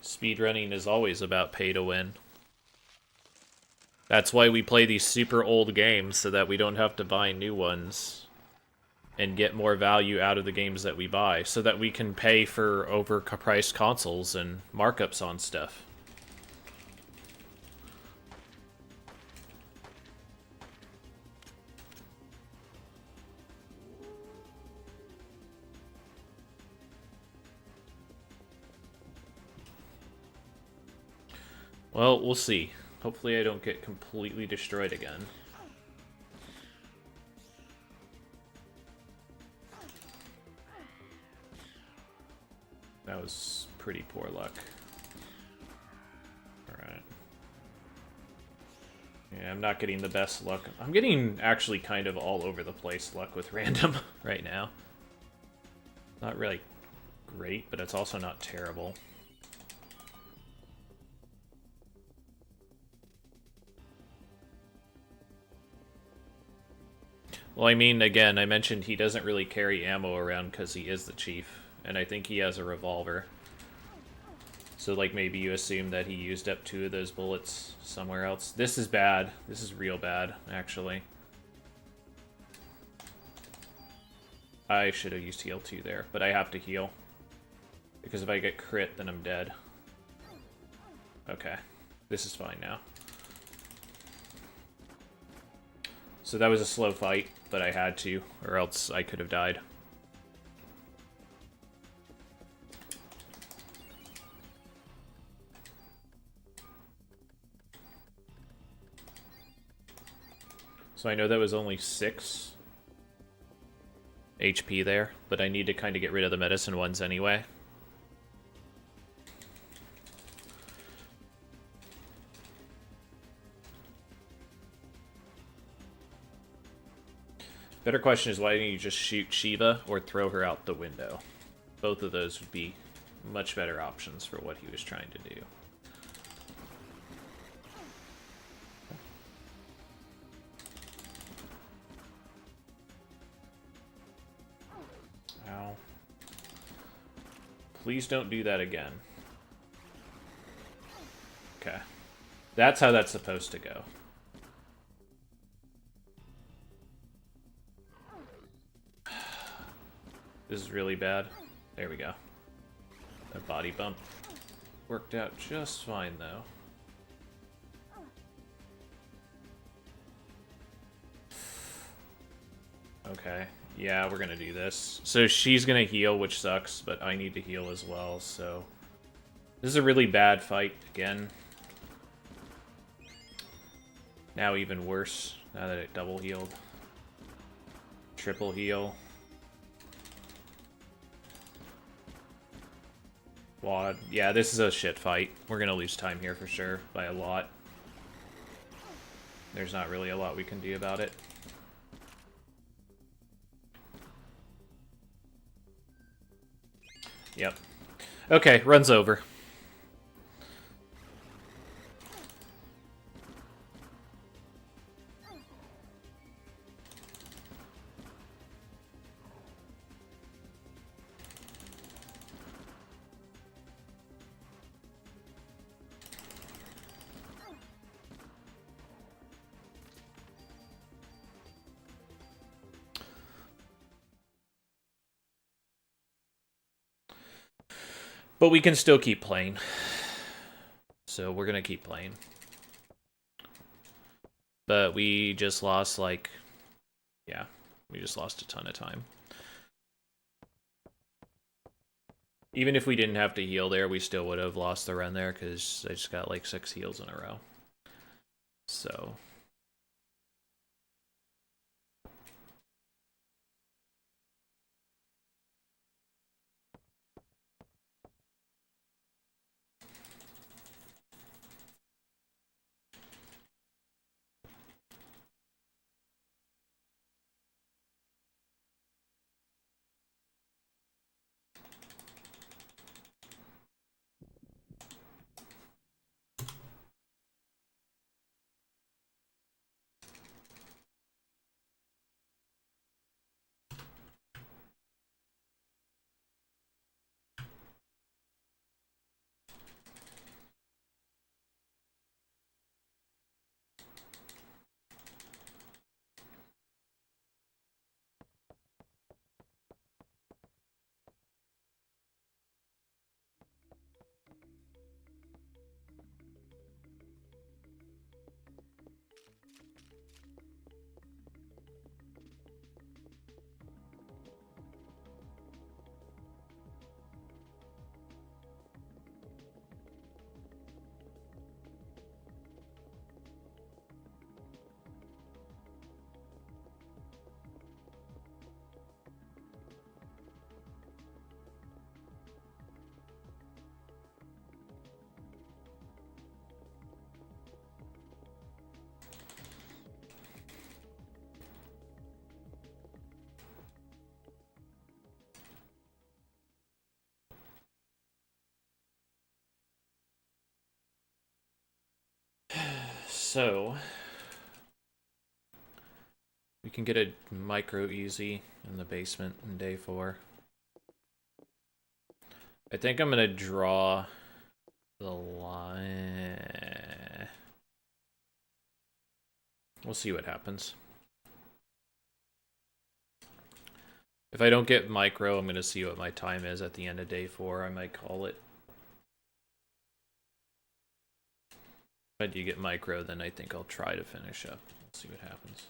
Speedrunning is always about pay to win. That's why we play these super old games, so that we don't have to buy new ones. And get more value out of the games that we buy, so that we can pay for overpriced consoles and markups on stuff. Well, we'll see. Hopefully I don't get completely destroyed again. That was pretty poor luck. Alright. Yeah, I'm not getting the best luck. I'm getting actually kind of all over the place luck with random right now. Not really great, but it's also not terrible. Well, I mean, again, I mentioned he doesn't really carry ammo around because he is the chief. And I think he has a revolver. So, like, maybe you assume that he used up 2 of those bullets somewhere else. This is bad. This is real bad, actually. I should have used heal 2 there, but I have to heal. Because if I get crit, then I'm dead. Okay. This is fine now. So that was a slow fight, but I had to, or else I could have died. So I know that was only 6 HP there, but I need to kind of get rid of the medicine ones anyway. Better question is, why didn't you just shoot Shiva or throw her out the window? Both of those would be much better options for what he was trying to do. Ow. Please don't do that again. Okay. That's how that's supposed to go. This is really bad. There we go. That body bump worked out just fine, though. Okay. Yeah, we're gonna do this. So she's gonna heal, which sucks, but I need to heal as well, so... This is a really bad fight, again. Now even worse, now that it double healed. Triple heal. Wad. Yeah, this is a shit fight. We're gonna lose time here for sure, by a lot. There's not really a lot we can do about it. Yep. Okay, run's over. But we can still keep playing. So we're gonna keep playing. But we just lost, like... Yeah, we just lost a ton of time. Even if we didn't have to heal there, we still would have lost the run there, because I just got, like, 6 heals in a row. So... So... We can get a micro easy in the basement in day 4. I think I'm gonna draw the line. We'll see what happens. If I don't get micro, I'm gonna see what my time is at the end of day 4. I might call it. If I do get micro, then I think I'll try to finish up. We'll see what happens.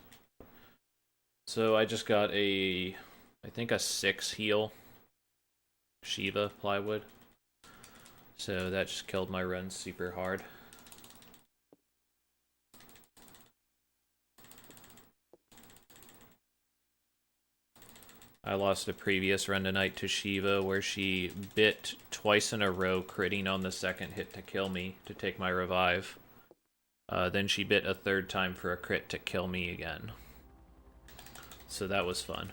So I just got a, I think a 6 heal Shiva plywood. So that just killed my run super hard. I lost a previous run tonight to Shiva where she bit twice in a row, critting on the second hit to kill me to take my revive. Then she bit a 3rd time for a crit to kill me again. So that was fun.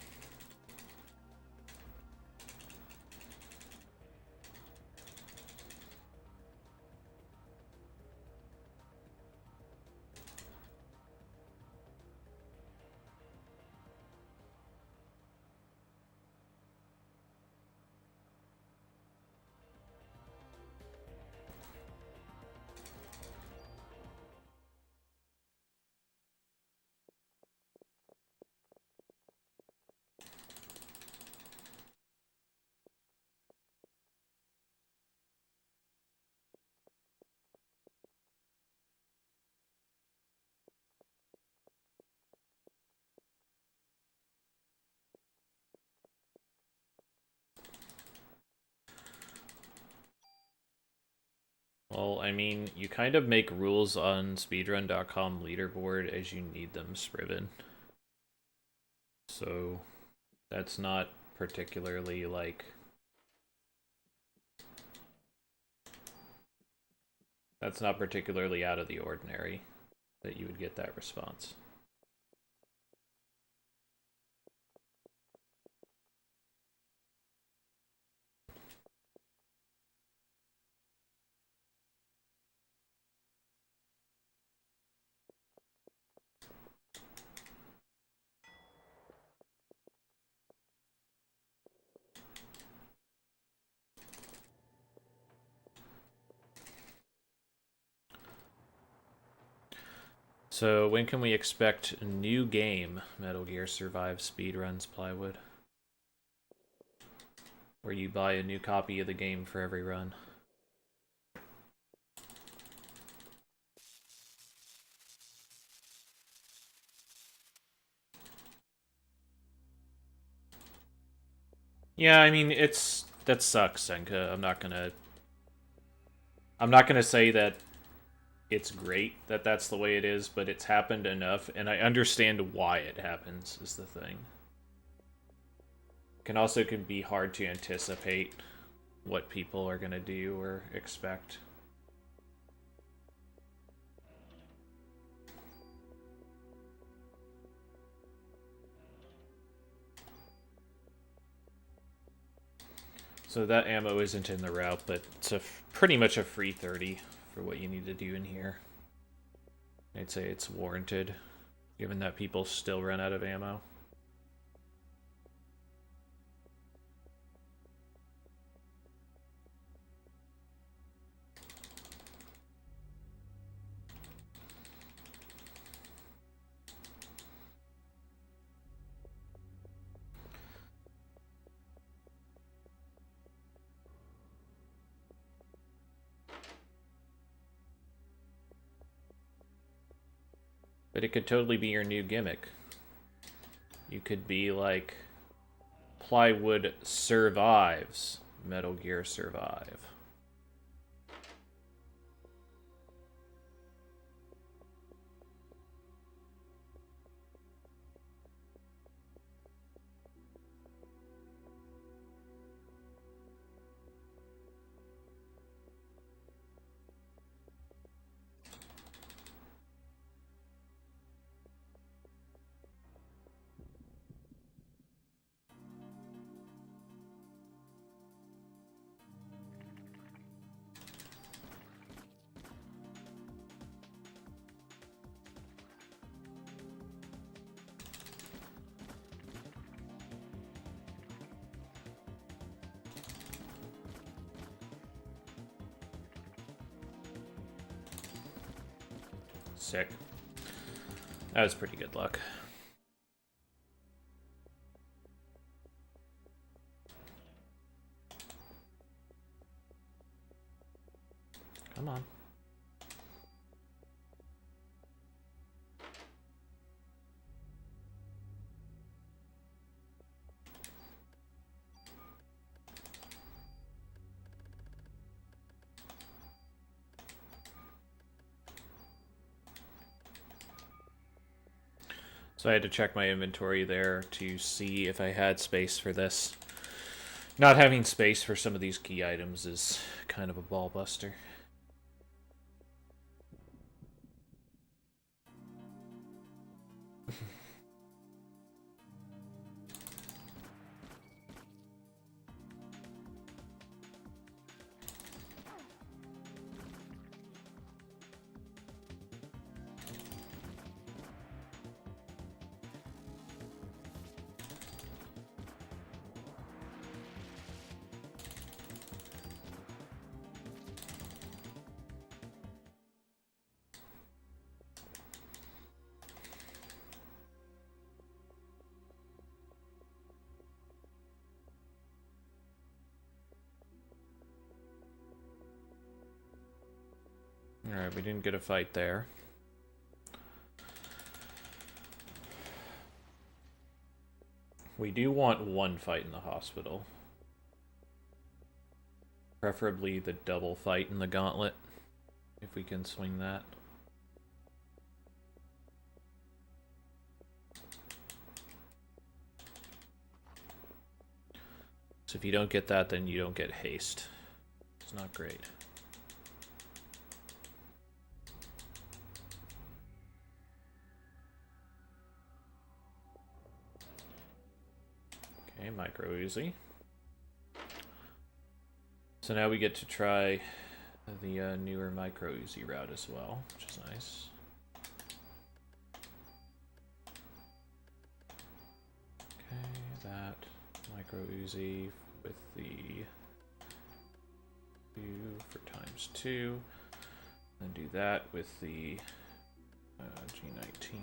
I mean, you kind of make rules on speedrun.com leaderboard as you need them, Spriven. So, that's not particularly, like... That's not particularly out of the ordinary that you would get that response. So, when can we expect a new game, Metal Gear Survive Speedruns Plywood? Where you buy a new copy of the game for every run. Yeah, I mean, that sucks, Senka. I'm not gonna say that it's great that that's the way it is, but it's happened enough, and I understand why it happens, is the thing. It can be hard to anticipate what people are gonna do or expect. So that ammo isn't in the route, but it's pretty much a free 30 for what you need to do in here. I'd say it's warranted, given that people still run out of ammo. But it could totally be your new gimmick. You could be like, Plywood survives Metal Gear Survive. Sick. That was pretty good luck. Come on. So I had to check my inventory there to see if I had space for this. Not having space for some of these key items is kind of a ball buster. Alright, we didn't get a fight there. We do want one fight in the hospital. Preferably the double fight in the gauntlet. If we can swing that. So if you don't get that, then you don't get haste. It's not great. Okay, micro Uzi. So now we get to try the newer micro Uzi route as well, which is nice. Okay, that micro Uzi with the for ×2, and do that with the G19.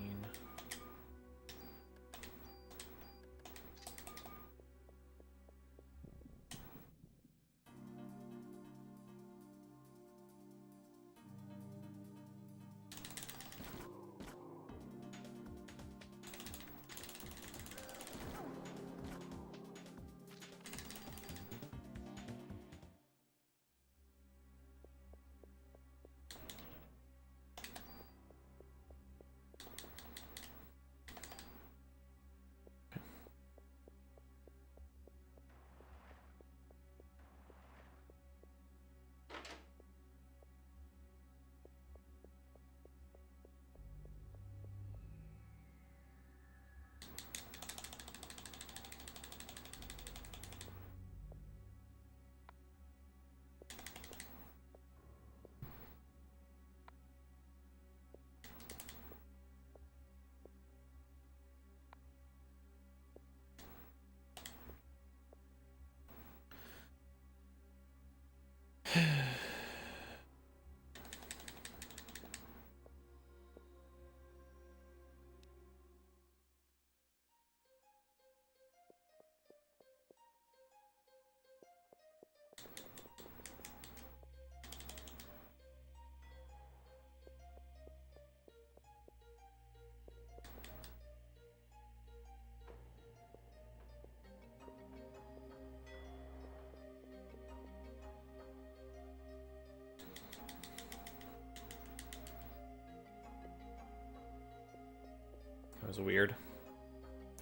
That was weird.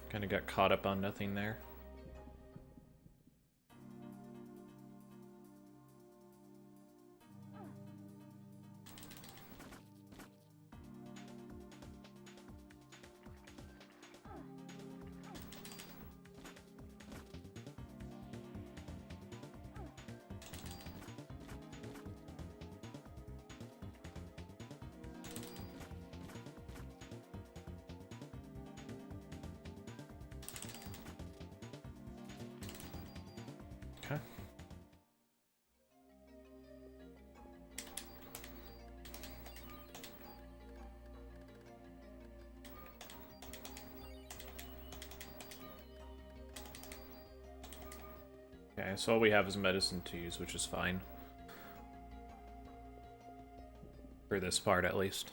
Kind of got caught up on nothing there. Okay. Okay, so all we have is medicine to use, which is fine. For this part, at least.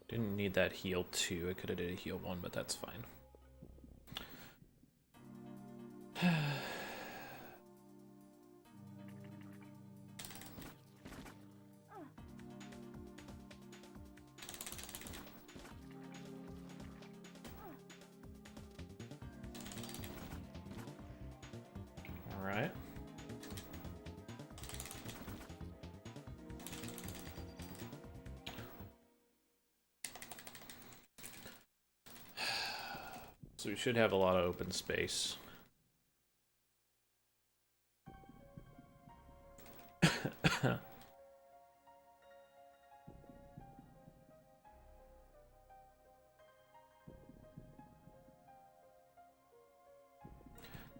Didn't need that heal 2. I could have did a heal 1, but that's fine. All right. So we should have a lot of open space.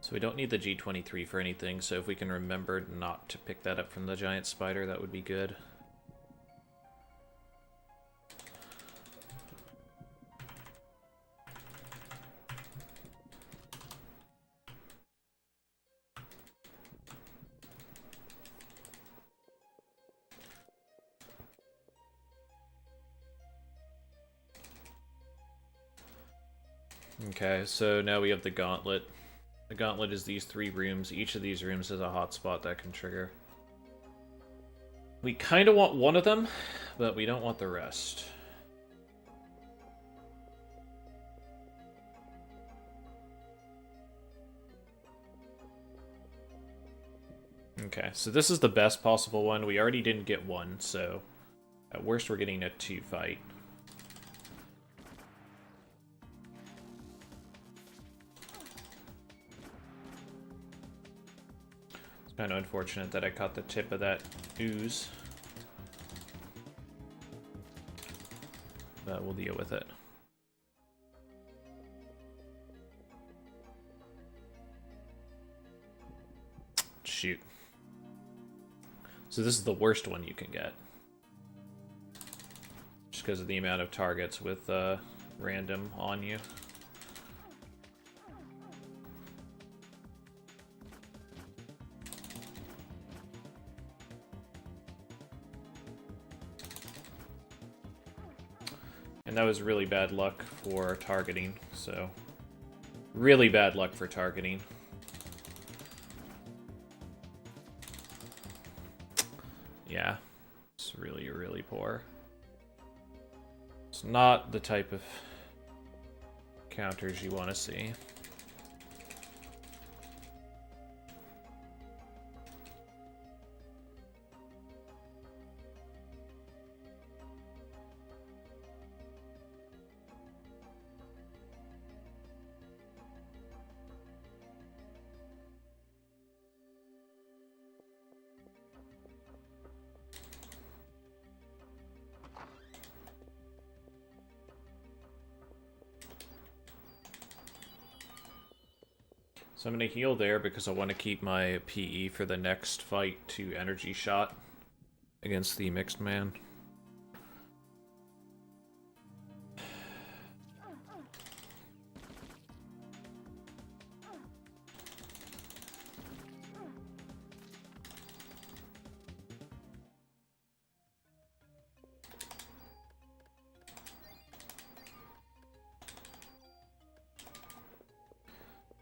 So we don't need the G23 for anything, so if we can remember not to pick that up from the giant spider, that would be good. Okay, so now we have the gauntlet. The gauntlet is these 3 rooms. Each of these rooms has a hotspot that can trigger. We kind of want one of them, but we don't want the rest. Okay, so this is the best possible one. We already didn't get 1, so at worst we're getting a 2 fight. Kind of unfortunate that I caught the tip of that ooze. But we'll deal with it. Shoot. So this is the worst one you can get. Just because of the amount of targets with random on you. And that was really bad luck for targeting, so... Really bad luck for targeting. Yeah, it's really, really poor. It's not the type of counters you want to see. So I'm going to heal there because I want to keep my PE for the next fight to energy shot against the mixed man.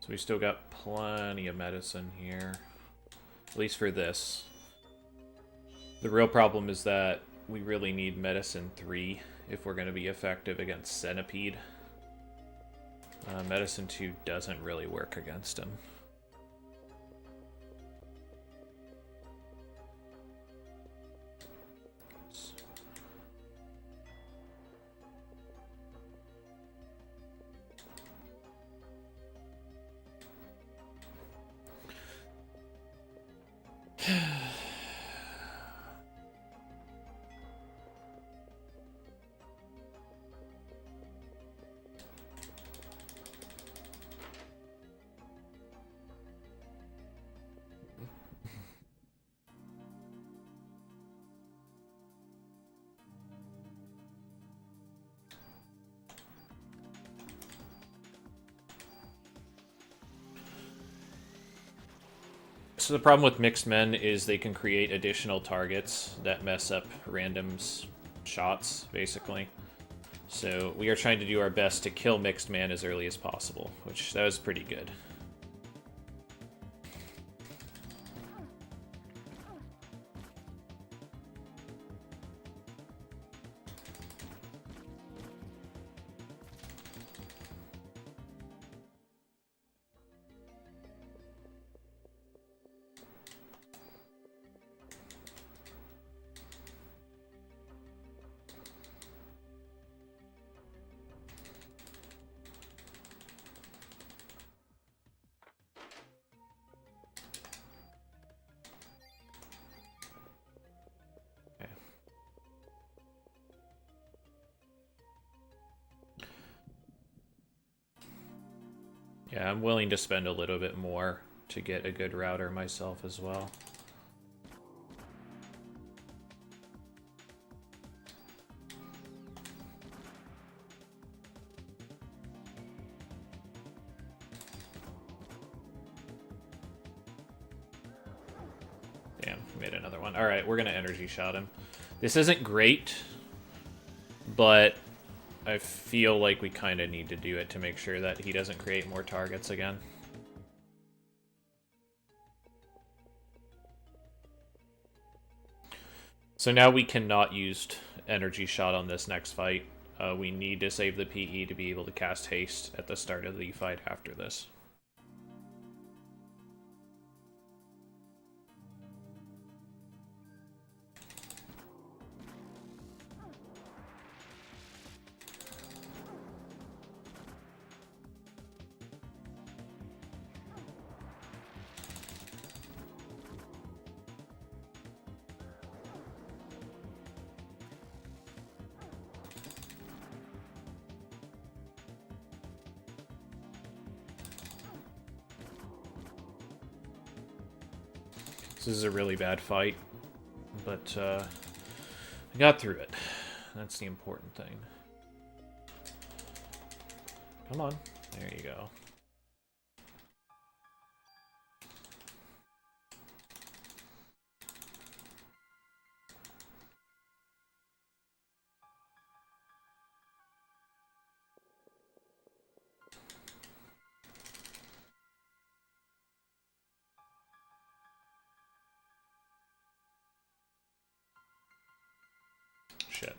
So we still got plenty of medicine here, at least for this. The real problem is that we really need medicine 3 if we're going to be effective against Centipede. Medicine 2 doesn't really work against him. So the problem with mixed men is they can create additional targets that mess up random's shots, basically. So we are trying to do our best to kill mixed man as early as possible, which that was pretty good. Yeah, I'm willing to spend a little bit more to get a good router myself as well. Damn, made another one. Alright, we're gonna energy shot him. This isn't great, but I feel like we kind of need to do it to make sure that he doesn't create more targets again. So now we cannot use energy shot on this next fight. We need to save the PE to be able to cast haste at the start of the fight after this. This is a really bad fight, but I got through it. That's the important thing. Come on. There you go. Shit.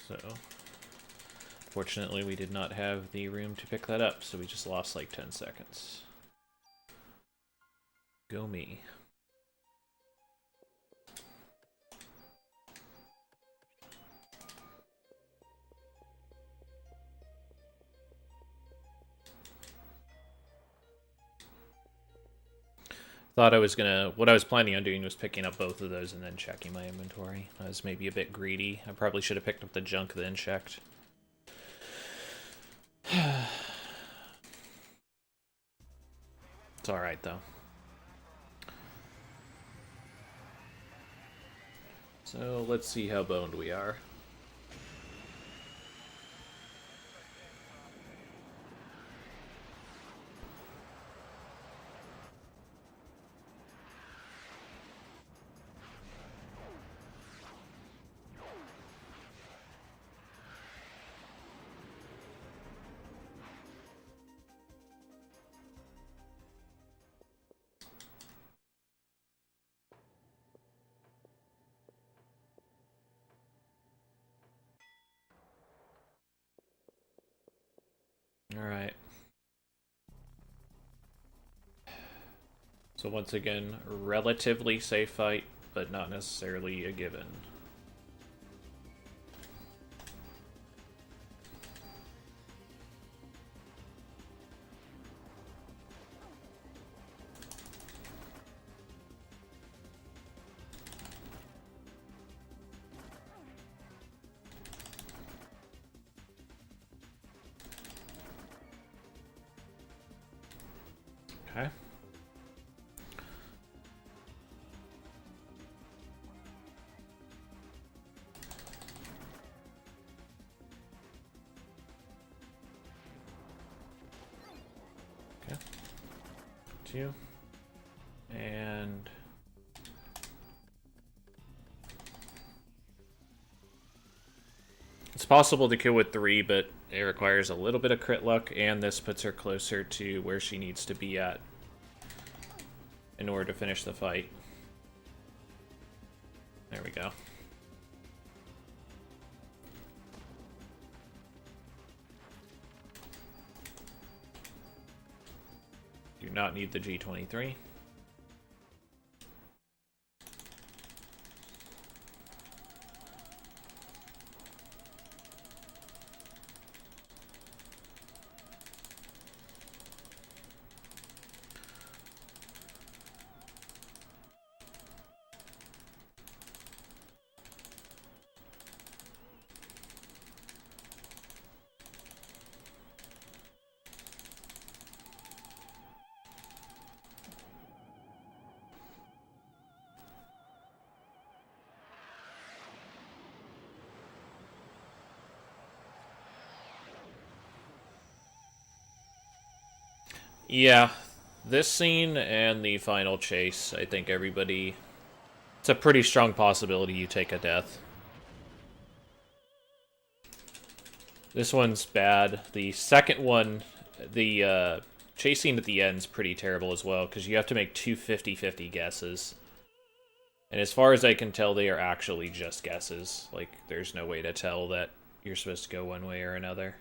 So, fortunately we did not have the room to pick that up, so we just lost like 10 seconds. Go me. Thought I was gonna... What I was planning on doing was picking up both of those and then checking my inventory. I was maybe a bit greedy. I probably should have picked up the junk then checked. It's alright, though. So, let's see how boned we are. Alright. So once again, relatively safe fight, but not necessarily a given. Okay. Okay. 2. And... It's possible to kill with 3, but it requires a little bit of crit luck, and this puts her closer to where she needs to be at in order to finish the fight. There we go. Do not need the G23. Yeah, this scene and the final chase, I think everybody... It's a pretty strong possibility you take a death. This one's bad. The second one, the chase scene at the end is pretty terrible as well, because you have to make two 50-50 guesses. And as far as I can tell, they are actually just guesses. Like, there's no way to tell that you're supposed to go one way or another.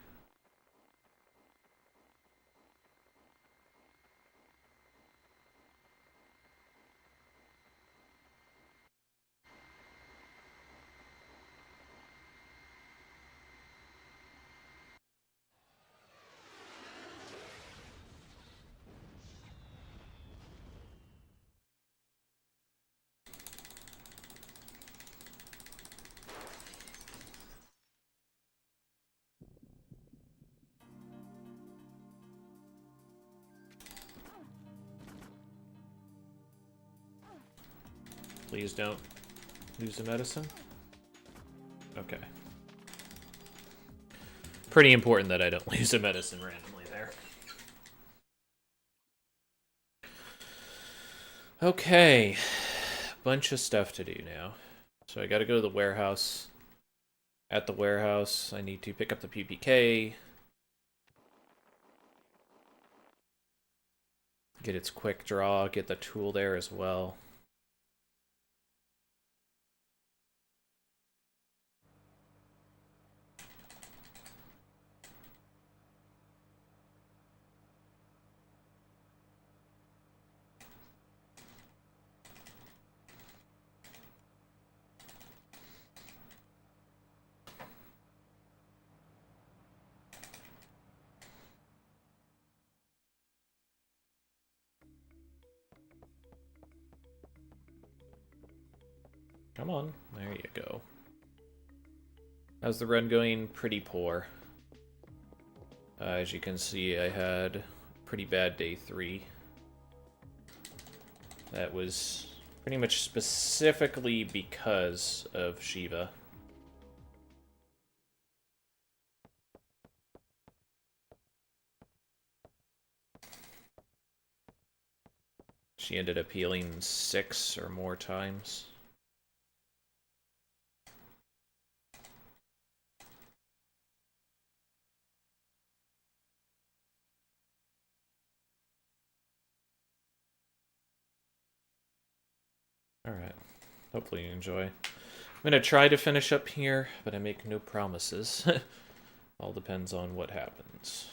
Please don't lose the medicine. Okay. Pretty important that I don't lose a medicine randomly there. Okay. Bunch of stuff to do now. So I gotta go to the warehouse. At the warehouse, I need to pick up the PPK. Get its quick draw, get the tool there as well. Come on, there you go. How's the run going? Pretty poor. As you can see, I had a pretty bad day 3. That was pretty much specifically because of Shiva. She ended up healing 6 or more times. Alright. Hopefully you enjoy. I'm gonna try to finish up here, but I make no promises. All depends on what happens.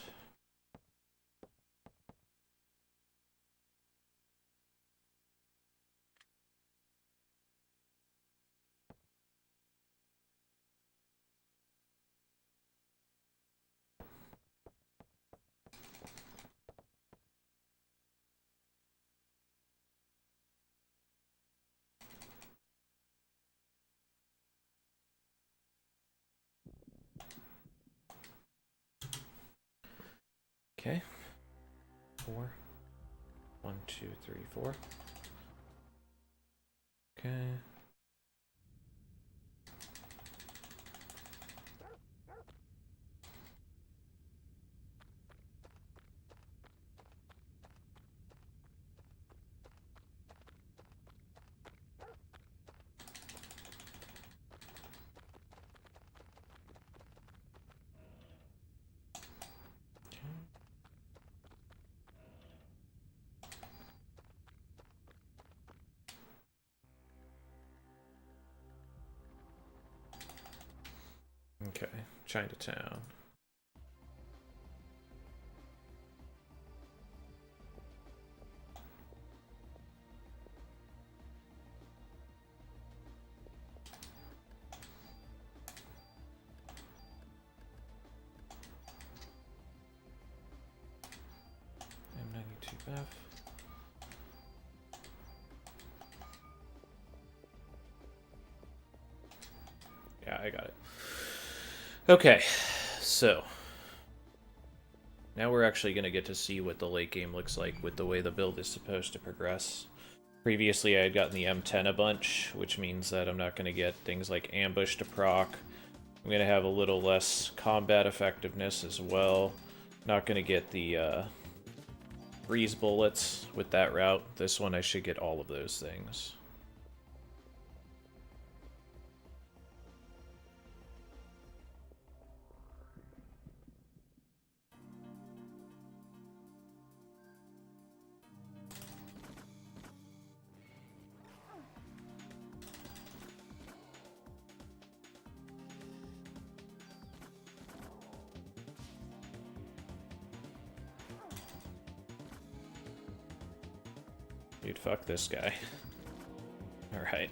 Okay. 4. 1, 2, 3, 4. Okay. Okay, Chinatown. M92F. Yeah, I got it. Okay, so now we're actually going to get to see what the late game looks like with the way the build is supposed to progress. Previously, I had gotten the M10 a bunch, which means that I'm not going to get things like ambush to proc. I'm going to have a little less combat effectiveness as well. Not going to get the Breeze bullets with that route. This one I should get all of those things. Dude, fuck this guy. Alright.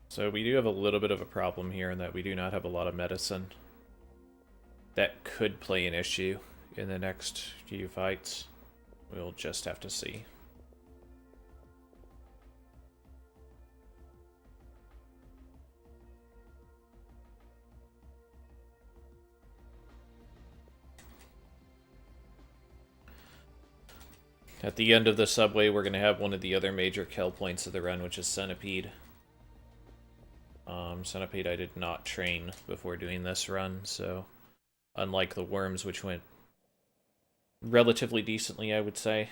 So we do have a little bit of a problem here in that we do not have a lot of medicine. That could play an issue in the next few fights. We'll just have to see. At the end of the subway, we're going to have one of the other major kill points of the run, which is Centipede. Centipede I did not train before doing this run, so unlike the worms, which went relatively decently, I would say,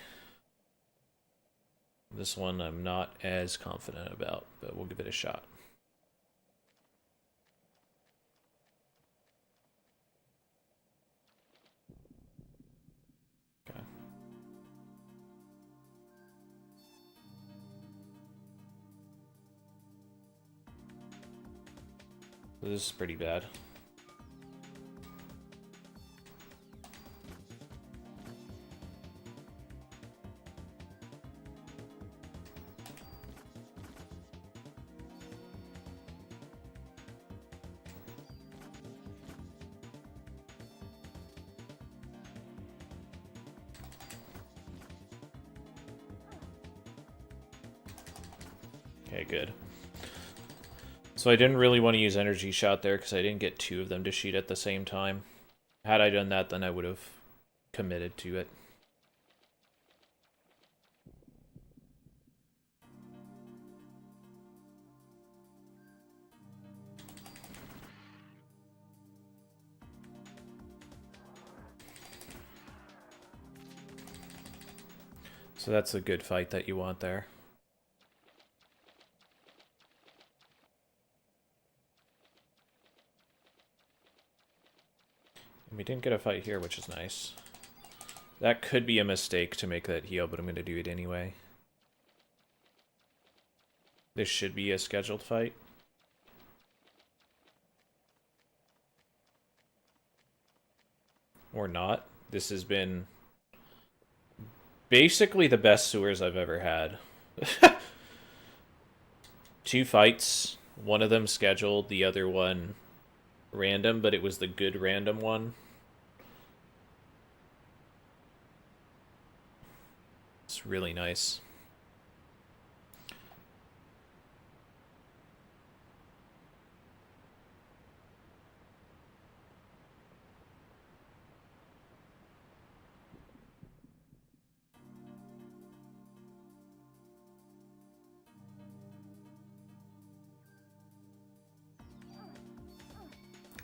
this one I'm not as confident about, but we'll give it a shot. Okay. This is pretty bad. Okay, good. So I didn't really want to use Energy Shot there because I didn't get two of them to shoot at the same time. Had I done that, then I would have committed to it. So that's a good fight that you want there. We didn't get a fight here, which is nice. That could be a mistake to make that heal, but I'm going to do it anyway. This should be a scheduled fight. Or not. This has been basically the best sewers I've ever had. 2 fights, one of them scheduled, the other one random, but it was the good random one. It's really nice.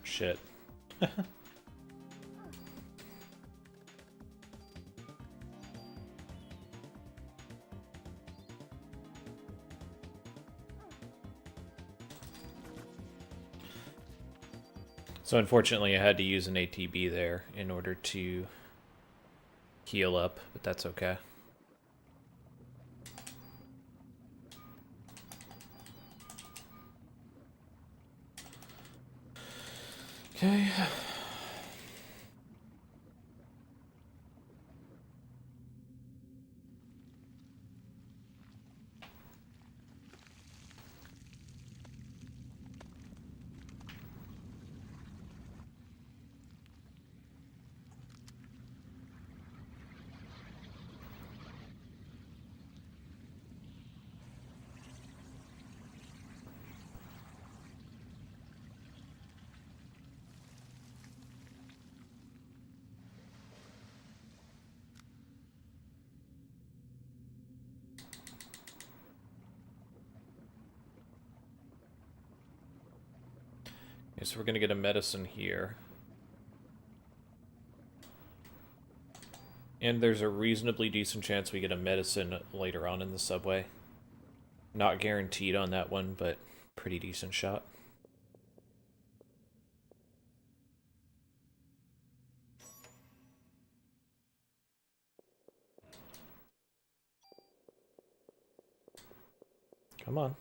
Shit. So unfortunately I had to use an ATB there in order to heal up, but that's okay. Okay. Okay, so we're gonna get a medicine here. And there's a reasonably decent chance we get a medicine later on in the subway. Not guaranteed on that one, but pretty decent shot. Come on.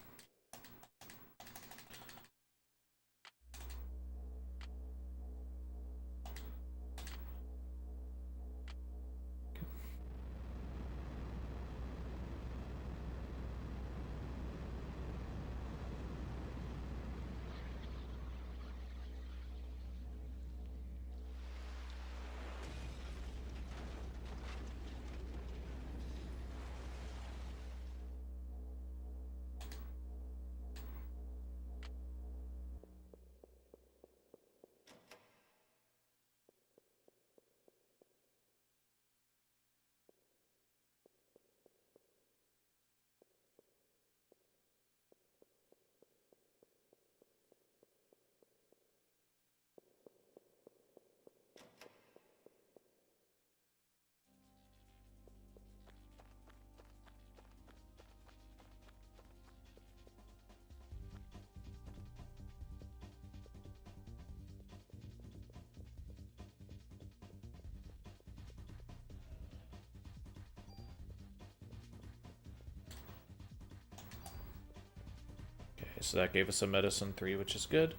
So that gave us a medicine 3, which is good.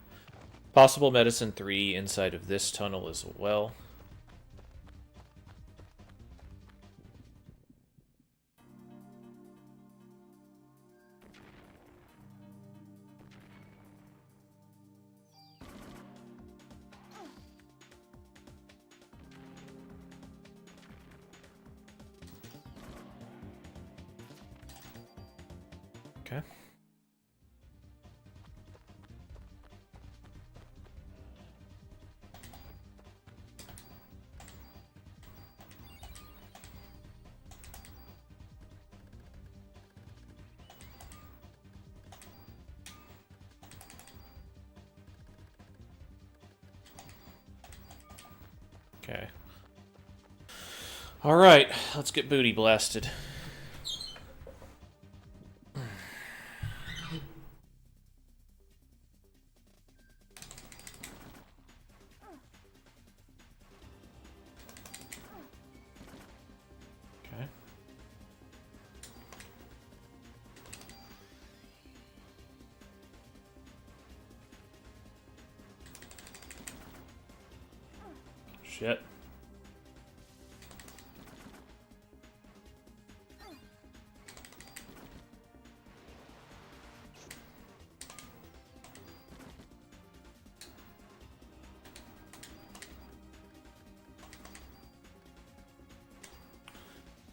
Possible medicine 3 inside of this tunnel as well. Okay. Okay. Alright, let's get booty blasted. Okay. Shit.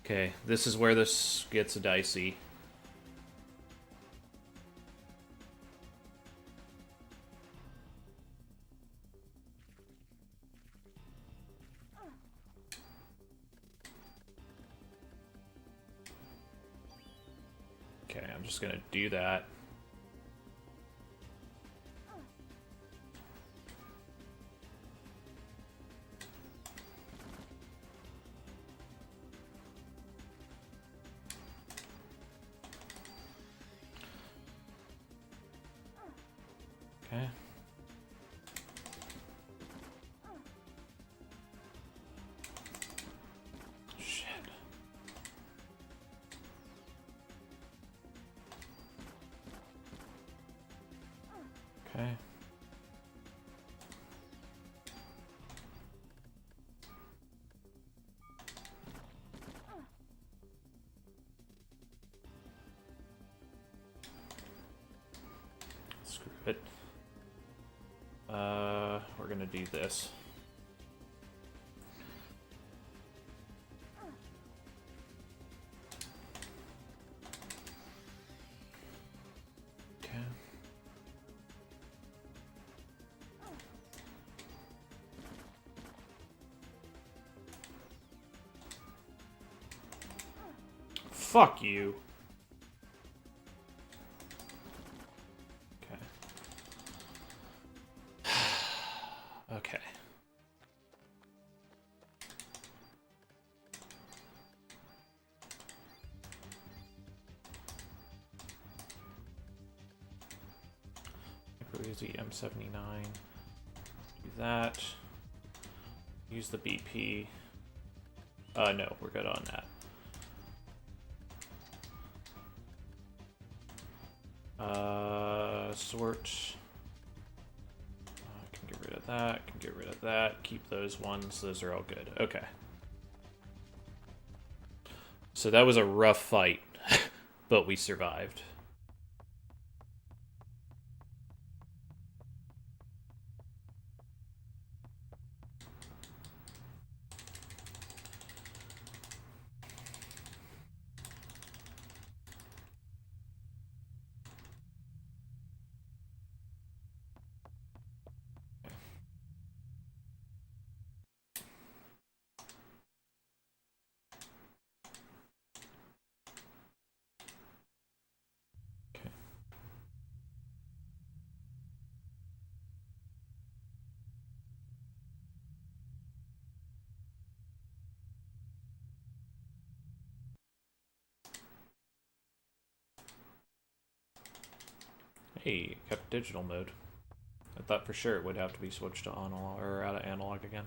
Okay, this is where this gets dicey. Okay, I'm just gonna do that. Okay. Shit. Okay. Screw it. We're gonna do this. Okay. Fuck you. Okay. Okay. Use the M79. Do that. Use the BP. No, we're good on that. Sort. Can get rid of that. Can get rid of that. Keep those ones. Those are all good. Okay. So that was a rough fight, but we survived. Hey, kept digital mode. I thought for sure it would have to be switched to analog or out of analog again.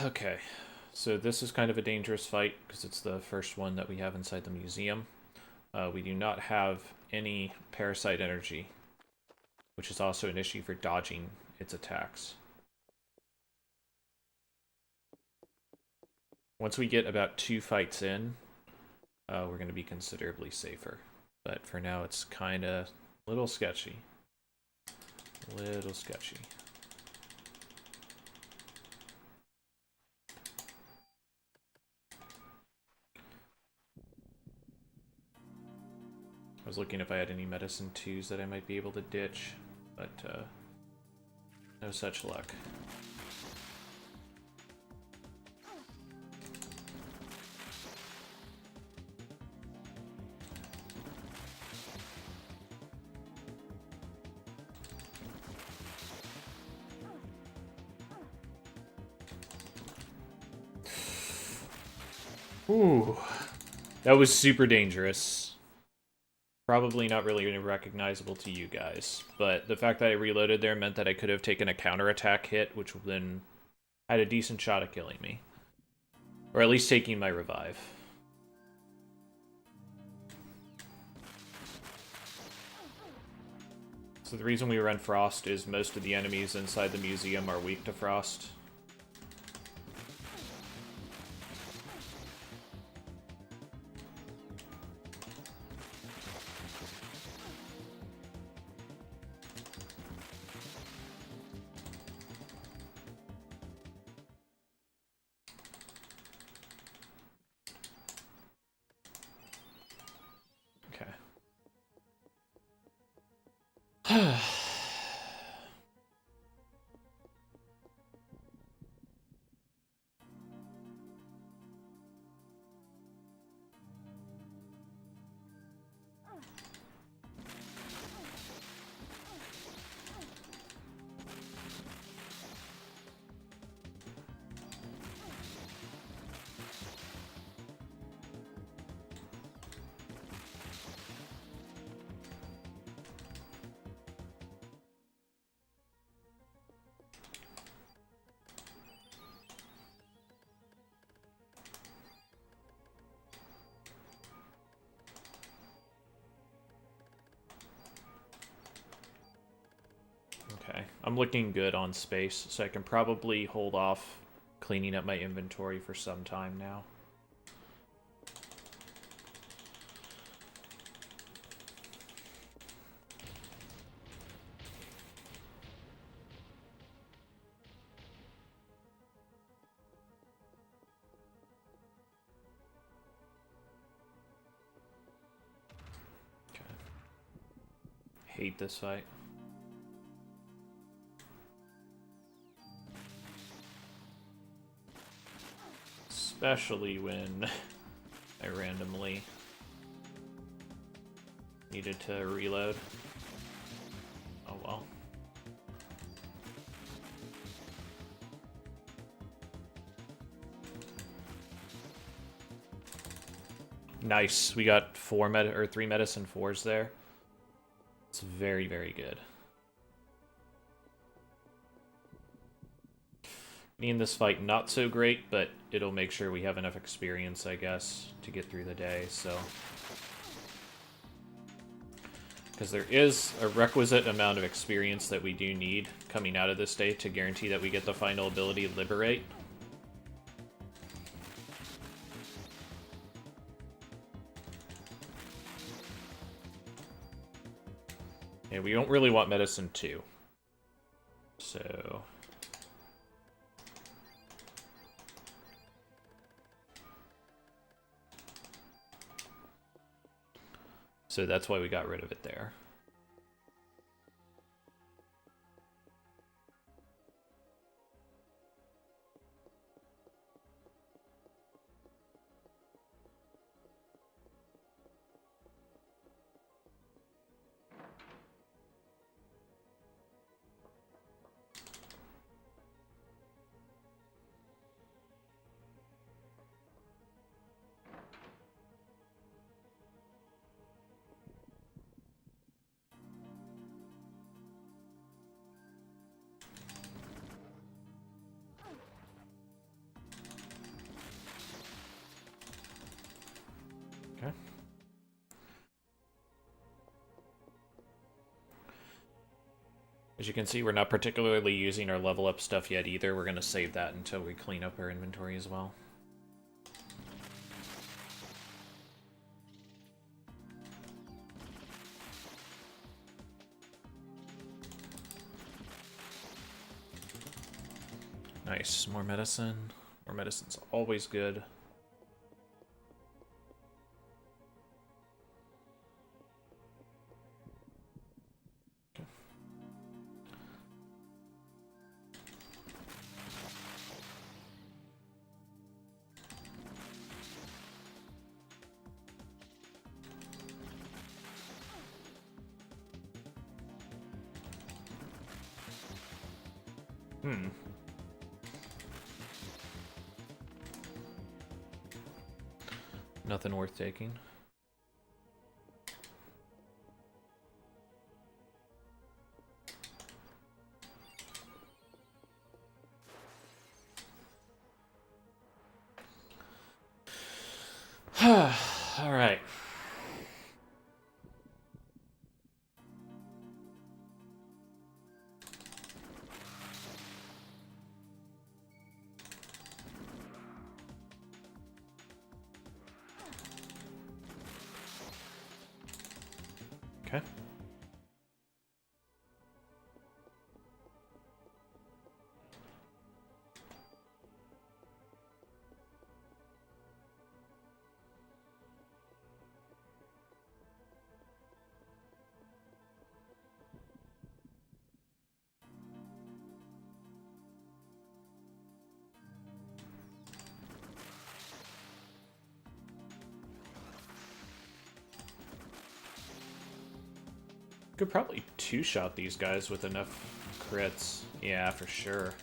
Okay, so this is kind of a dangerous fight because it's the first one that we have inside the museum. We do not have any parasite energy, which is also an issue for dodging its attacks. Once we get about 2 fights in, we're going to be considerably safer. But for now, it's kind of a little sketchy. Little sketchy. I was looking if I had any medicine 2s that I might be able to ditch, but no such luck. Ooh, that was super dangerous. Probably not really recognizable to you guys, but the fact that I reloaded there meant that I could have taken a counterattack hit, which then had a decent shot at killing me. Or at least taking my revive. So the reason we run Frost is most of the enemies inside the museum are weak to Frost. I'm looking good on space, so I can probably hold off cleaning up my inventory for some time now. Okay. Hate this fight. Especially when I randomly needed to reload. Oh well. Nice. We got 3 medicine 4s there. It's very, very good. In this fight, not so great, but it'll make sure we have enough experience, I guess, to get through the day, so... Because there is a requisite amount of experience that we do need coming out of this day to guarantee that we get the final ability, Liberate. And we don't really want Medicine 2. So... So that's why we got rid of it there. Okay. As you can see, we're not particularly using our level up stuff yet either. We're going to save that until we clean up our inventory as well. Nice. More medicine. More medicine's always good. Nothing worth taking. All right. Okay. Could probably two-shot these guys with enough crits. Yeah, for sure.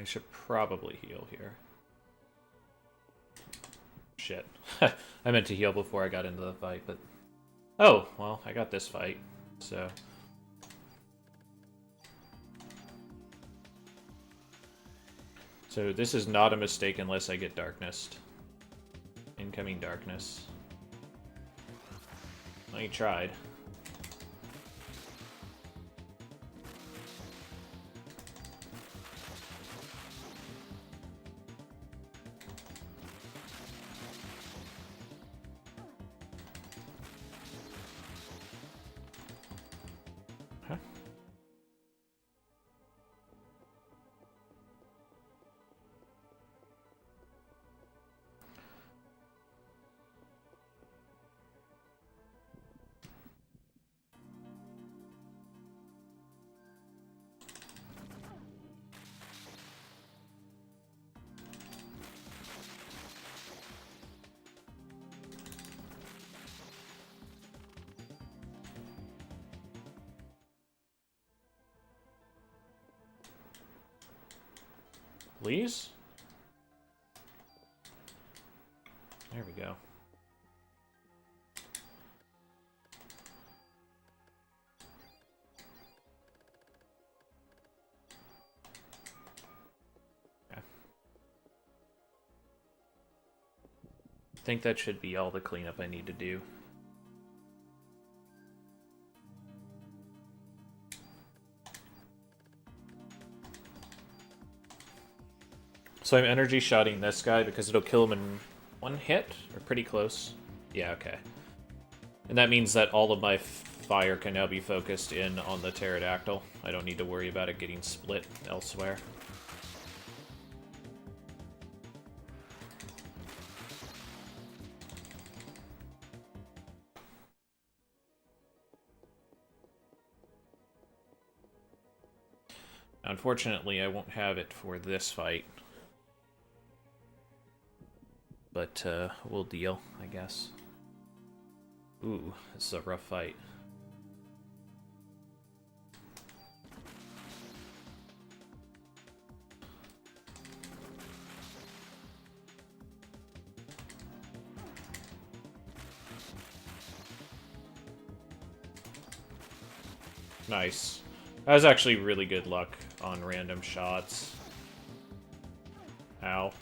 I should probably heal here. Shit. I meant to heal before I got into the fight, but... Oh, well, I got this fight, so... So this is not a mistake unless I get darkness. Incoming darkness. I tried. Huh? Please? There we go. Okay. I think that should be all the cleanup I need to do. So I'm energy shotting this guy because it'll kill him in one hit, or pretty close. Yeah, okay. And that means that all of my fire can now be focused in on the pterodactyl. I don't need to worry about it getting split elsewhere. Unfortunately, I won't have it for this fight. But, we'll deal, I guess. Ooh, this is a rough fight. Nice. That was actually really good luck on random shots. Ow.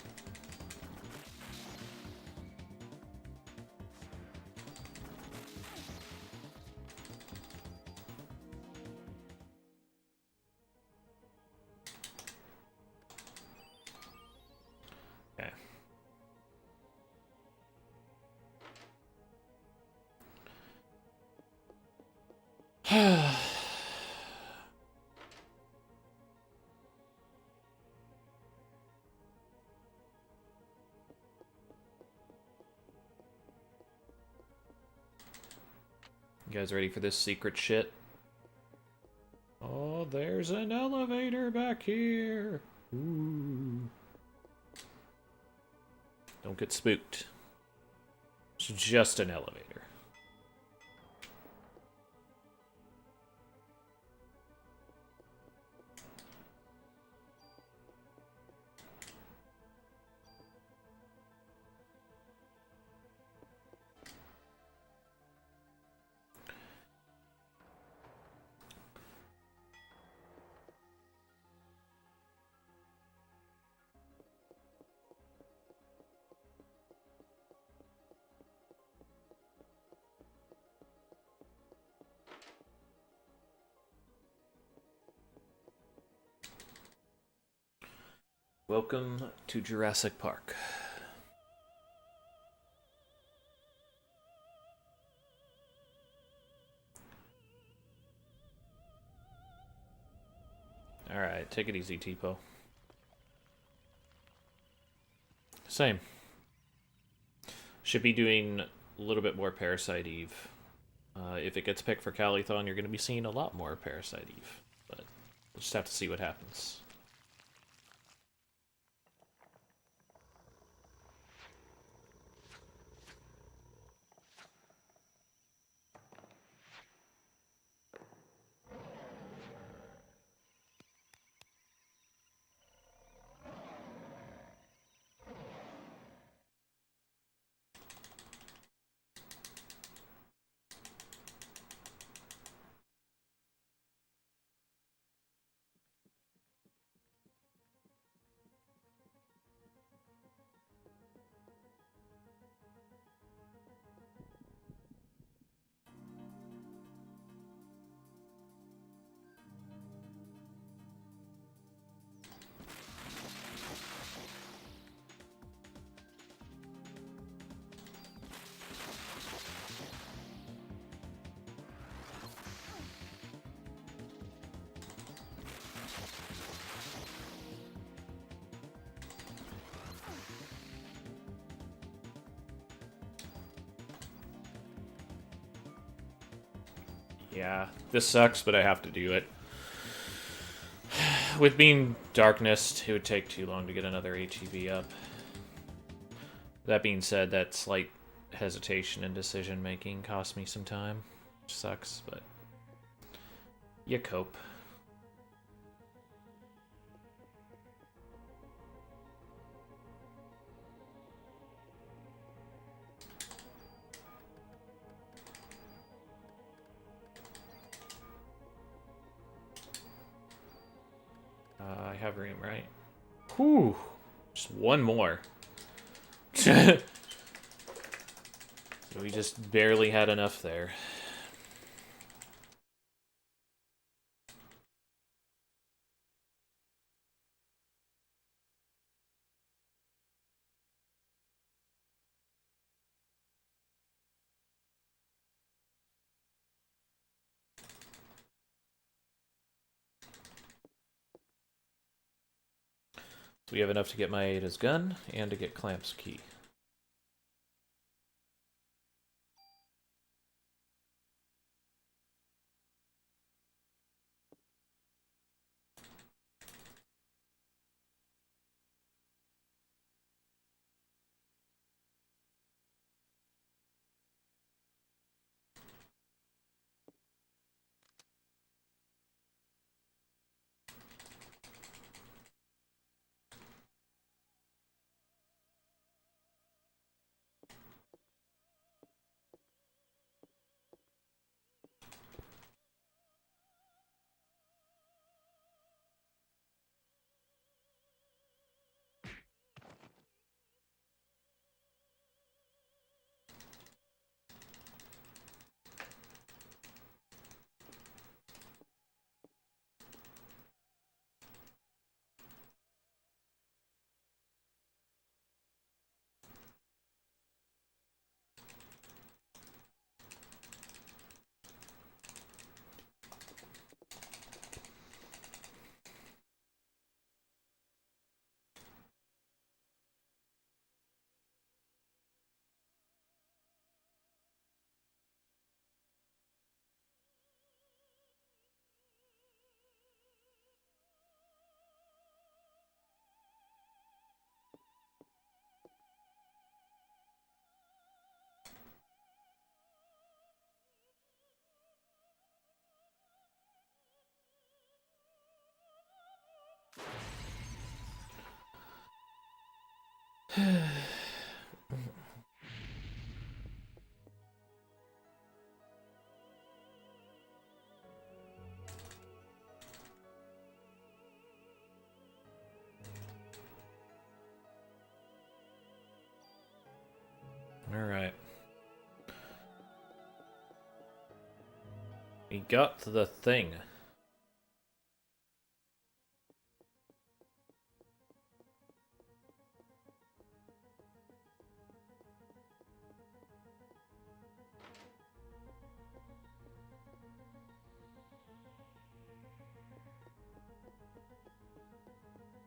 You guys ready for this secret shit? Oh, there's an elevator back here. Ooh. Don't get spooked. It's just an elevator. Welcome to Jurassic Park. Alright, take it easy, Tipo. Same. Should be doing a little bit more Parasite Eve. If it gets picked for Calithon, you're going to be seeing a lot more Parasite Eve. But we'll just have to see what happens. Yeah, this sucks, but I have to do it. With being darkness, it would take too long to get another HEV up. That being said, that slight hesitation in decision making cost me some time. Which sucks, but you cope. I have room, right? Whew. Just one more. So we just barely had enough there. So we have enough to get my Ada's gun and to get Clamp's key. Alright. We got the thing.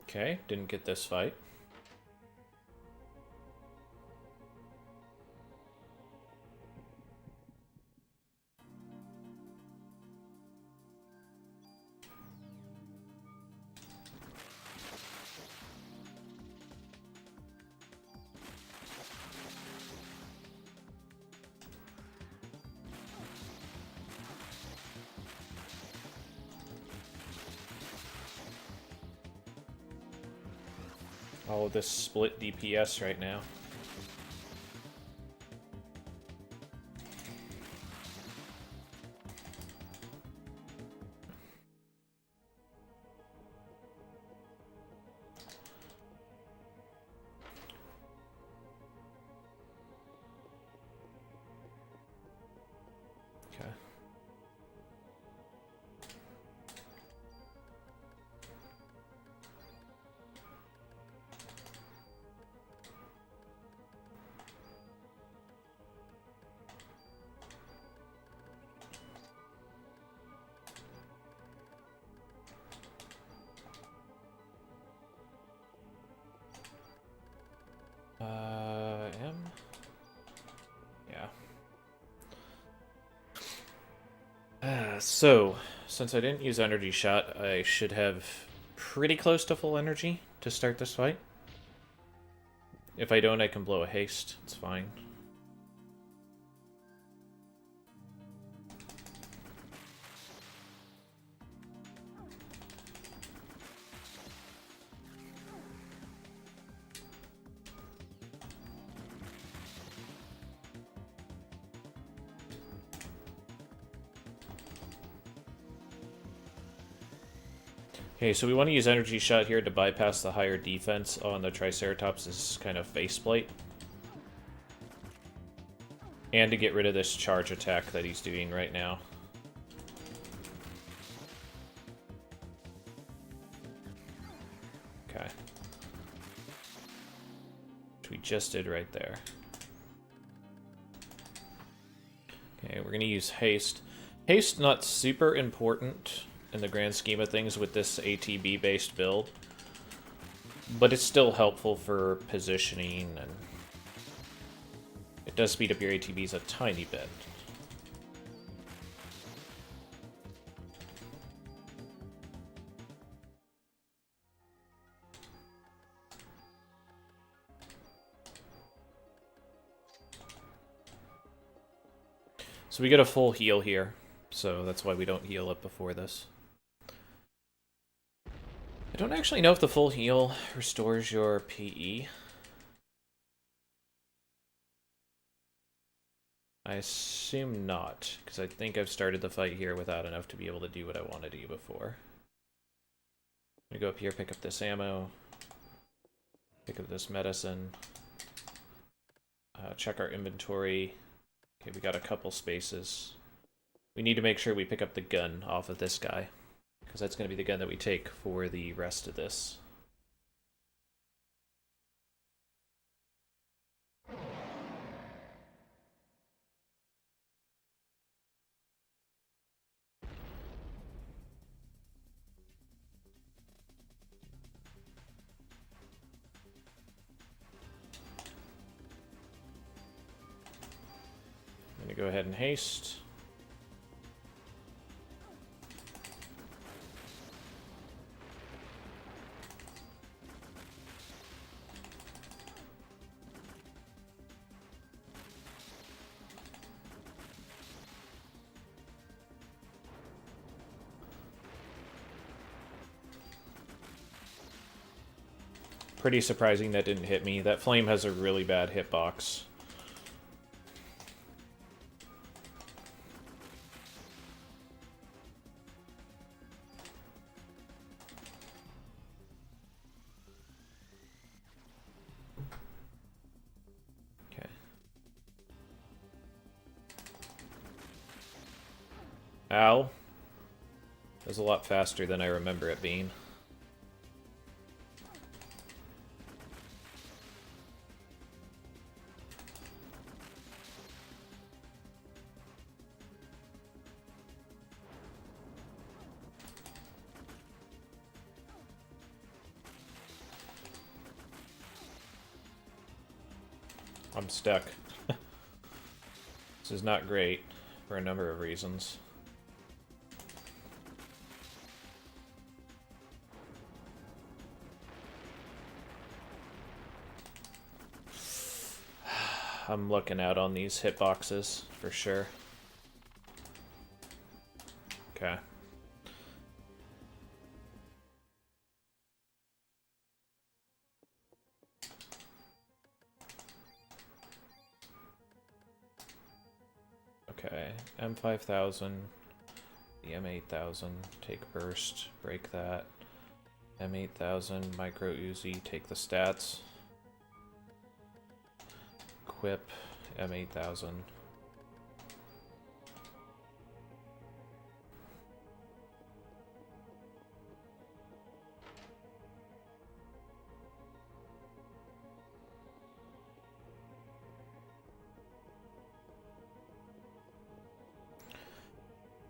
Okay, didn't get this fight. Oh, this split DPS right now. Okay. M? Yeah. So, since I didn't use energy shot, I should have pretty close to full energy to start this fight. If I don't, I can blow a haste. It's fine. Okay, so we want to use Energy Shot here to bypass the higher defense on the Triceratops' kind of faceplate. And to get rid of this charge attack that he's doing right now. Okay. Which we just did right there. Okay, we're going to use Haste. Haste not super important in the grand scheme of things with this ATB-based build, but it's still helpful for positioning, and it does speed up your ATBs a tiny bit. So we get a full heal here, so that's why we don't heal up before this. I don't actually know if the full heal restores your PE. I assume not, because I think I've started the fight here without enough to be able to do what I want to do before. I'm gonna go up here, pick up this ammo, pick up this medicine, check our inventory. Okay, we got a couple spaces. We need to make sure we pick up the gun off of this guy, because that's going to be the gun that we take for the rest of this. I'm going to go ahead and haste. Pretty surprising that didn't hit me. That flame has a really bad hitbox. Okay. Ow. That was a lot faster than I remember it being. I'm stuck. This is not great for a number of reasons. I'm looking out on these hitboxes for sure. Okay. Okay, M5000, the M8000, take burst, break that. M8000, micro Uzi, take the stats. Equip, M8000.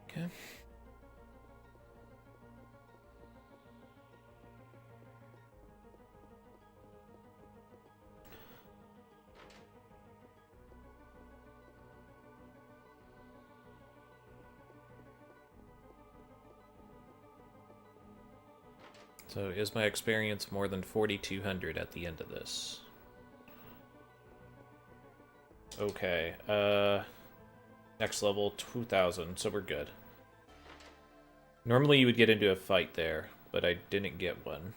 Okay. So is my experience more than 4,200 at the end of this? Okay, next level, 2,000, so we're good. Normally you would get into a fight there, but I didn't get one.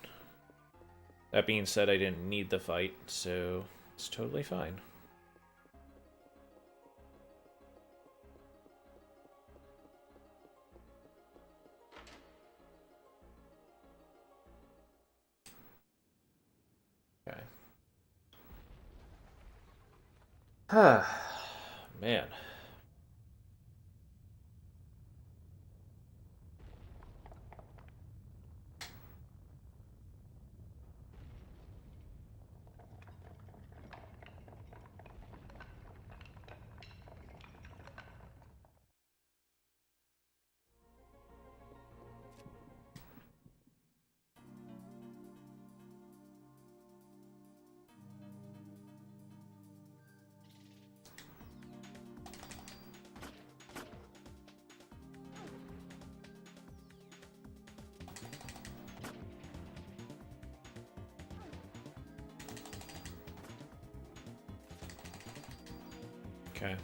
That being said, I didn't need the fight, so it's totally fine. Okay. Man. Okay.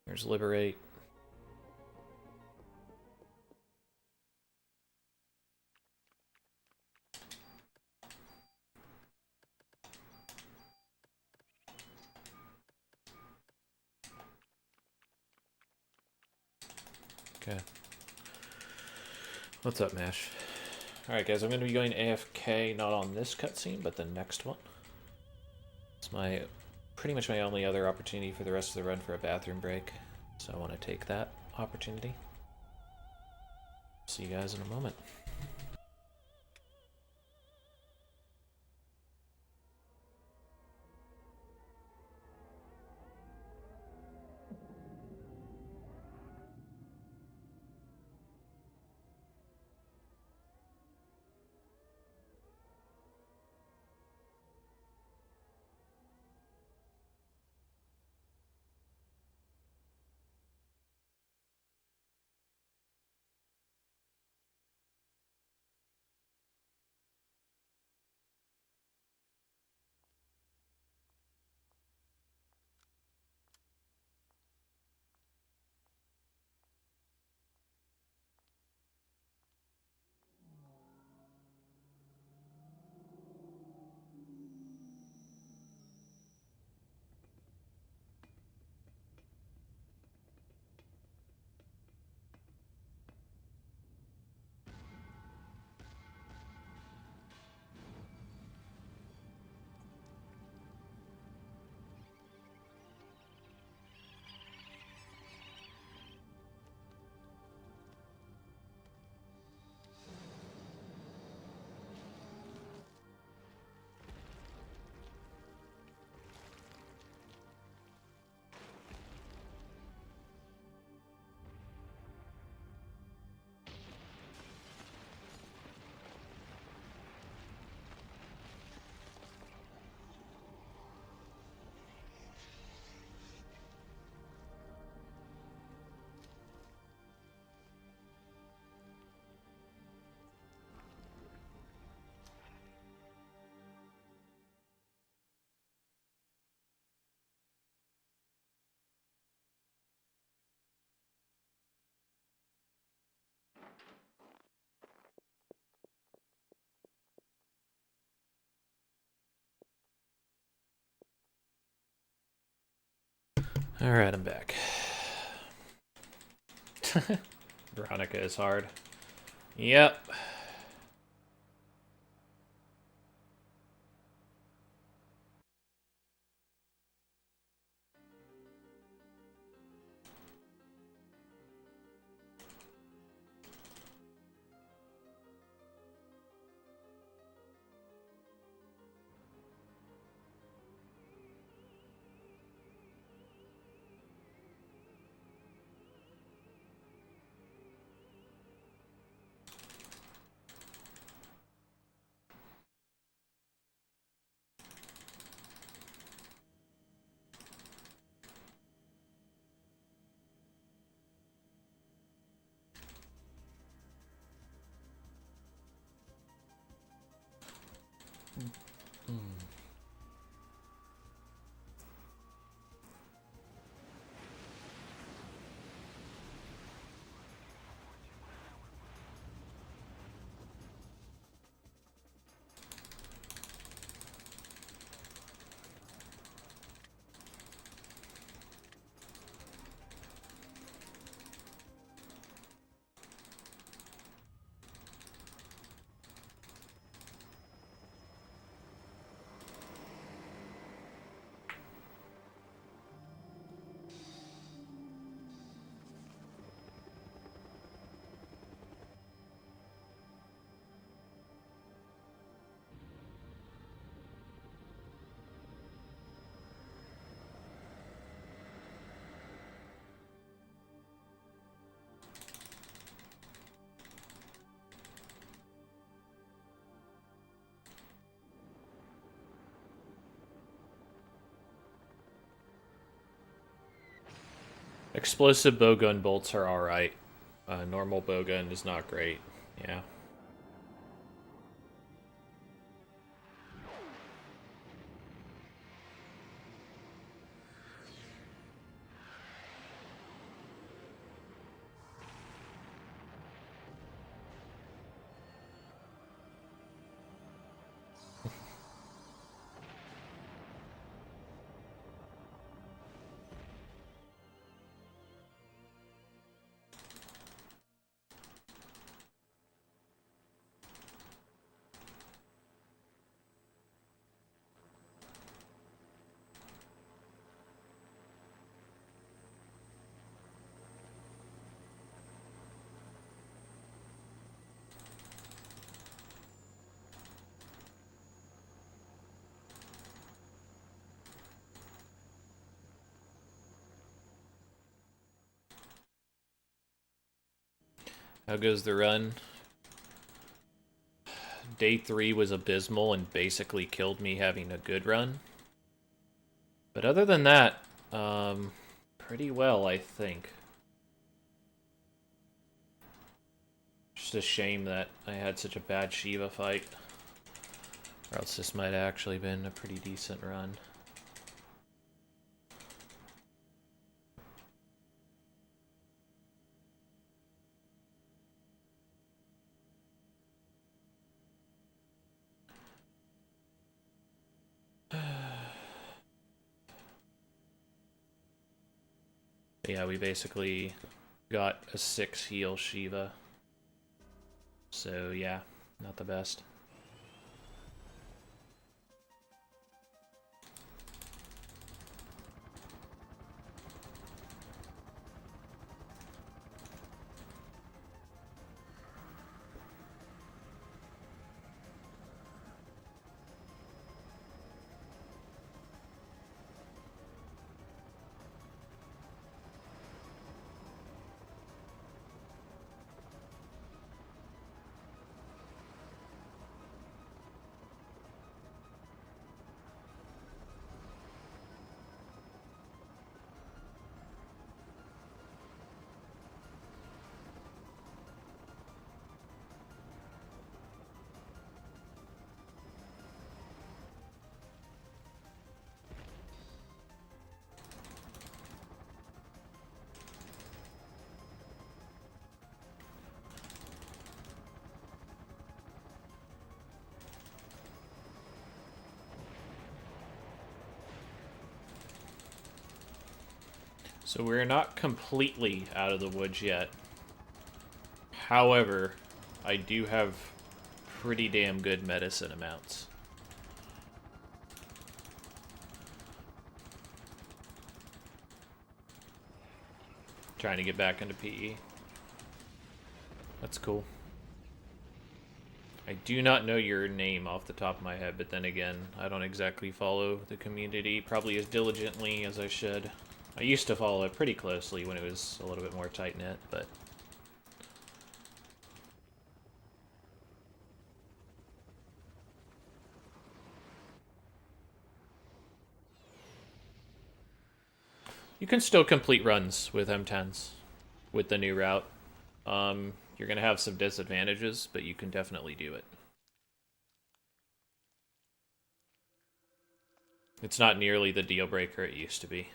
There's Liberate. Okay. What's up, Mash? Alright, guys, I'm going to be going AFK, not on this cutscene, but the next one. It's pretty much my only other opportunity for the rest of the run for a bathroom break, so I want to take that opportunity. See you guys in a moment. Alright, I'm back. Veronica is hard. Yep. Explosive bowgun bolts are alright. Normal bowgun is not great. Yeah. How goes the run? Day 3 was abysmal and basically killed me having a good run. But other than that, pretty well, I think. Just a shame that I had such a bad Shiva fight. Or else this might have actually been a pretty decent run. Yeah, we basically got a 6 heal Shiva. So yeah, not the best. So we're not completely out of the woods yet. However, I do have pretty damn good medicine amounts. Trying to get back into PE. That's cool. I do not know your name off the top of my head, but then again, I don't exactly follow the community probably as diligently as I should. I used to follow it pretty closely when it was a little bit more tight-knit, but... You can still complete runs with M10s with the new route. You're going to have some disadvantages, but you can definitely do it. It's not nearly the deal breaker it used to be.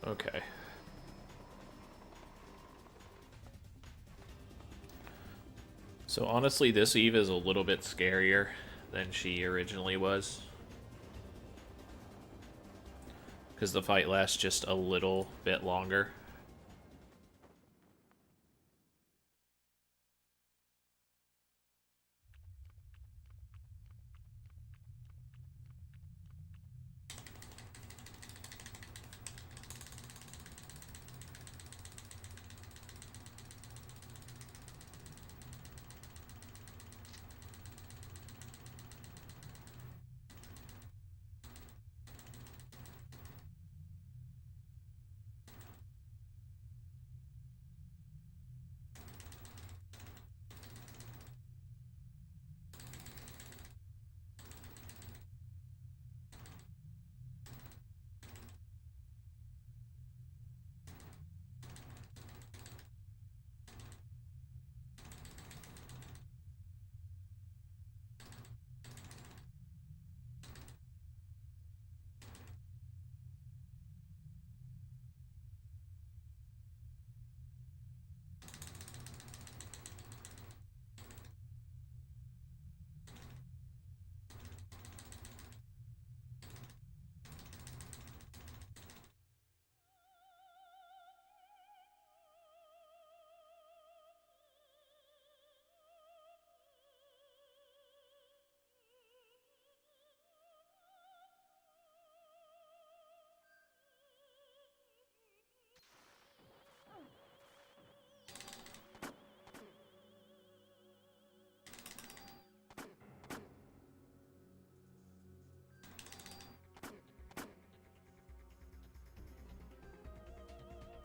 Okay. So honestly, this Eve is a little bit scarier than she originally was. Because the fight lasts just a little bit longer.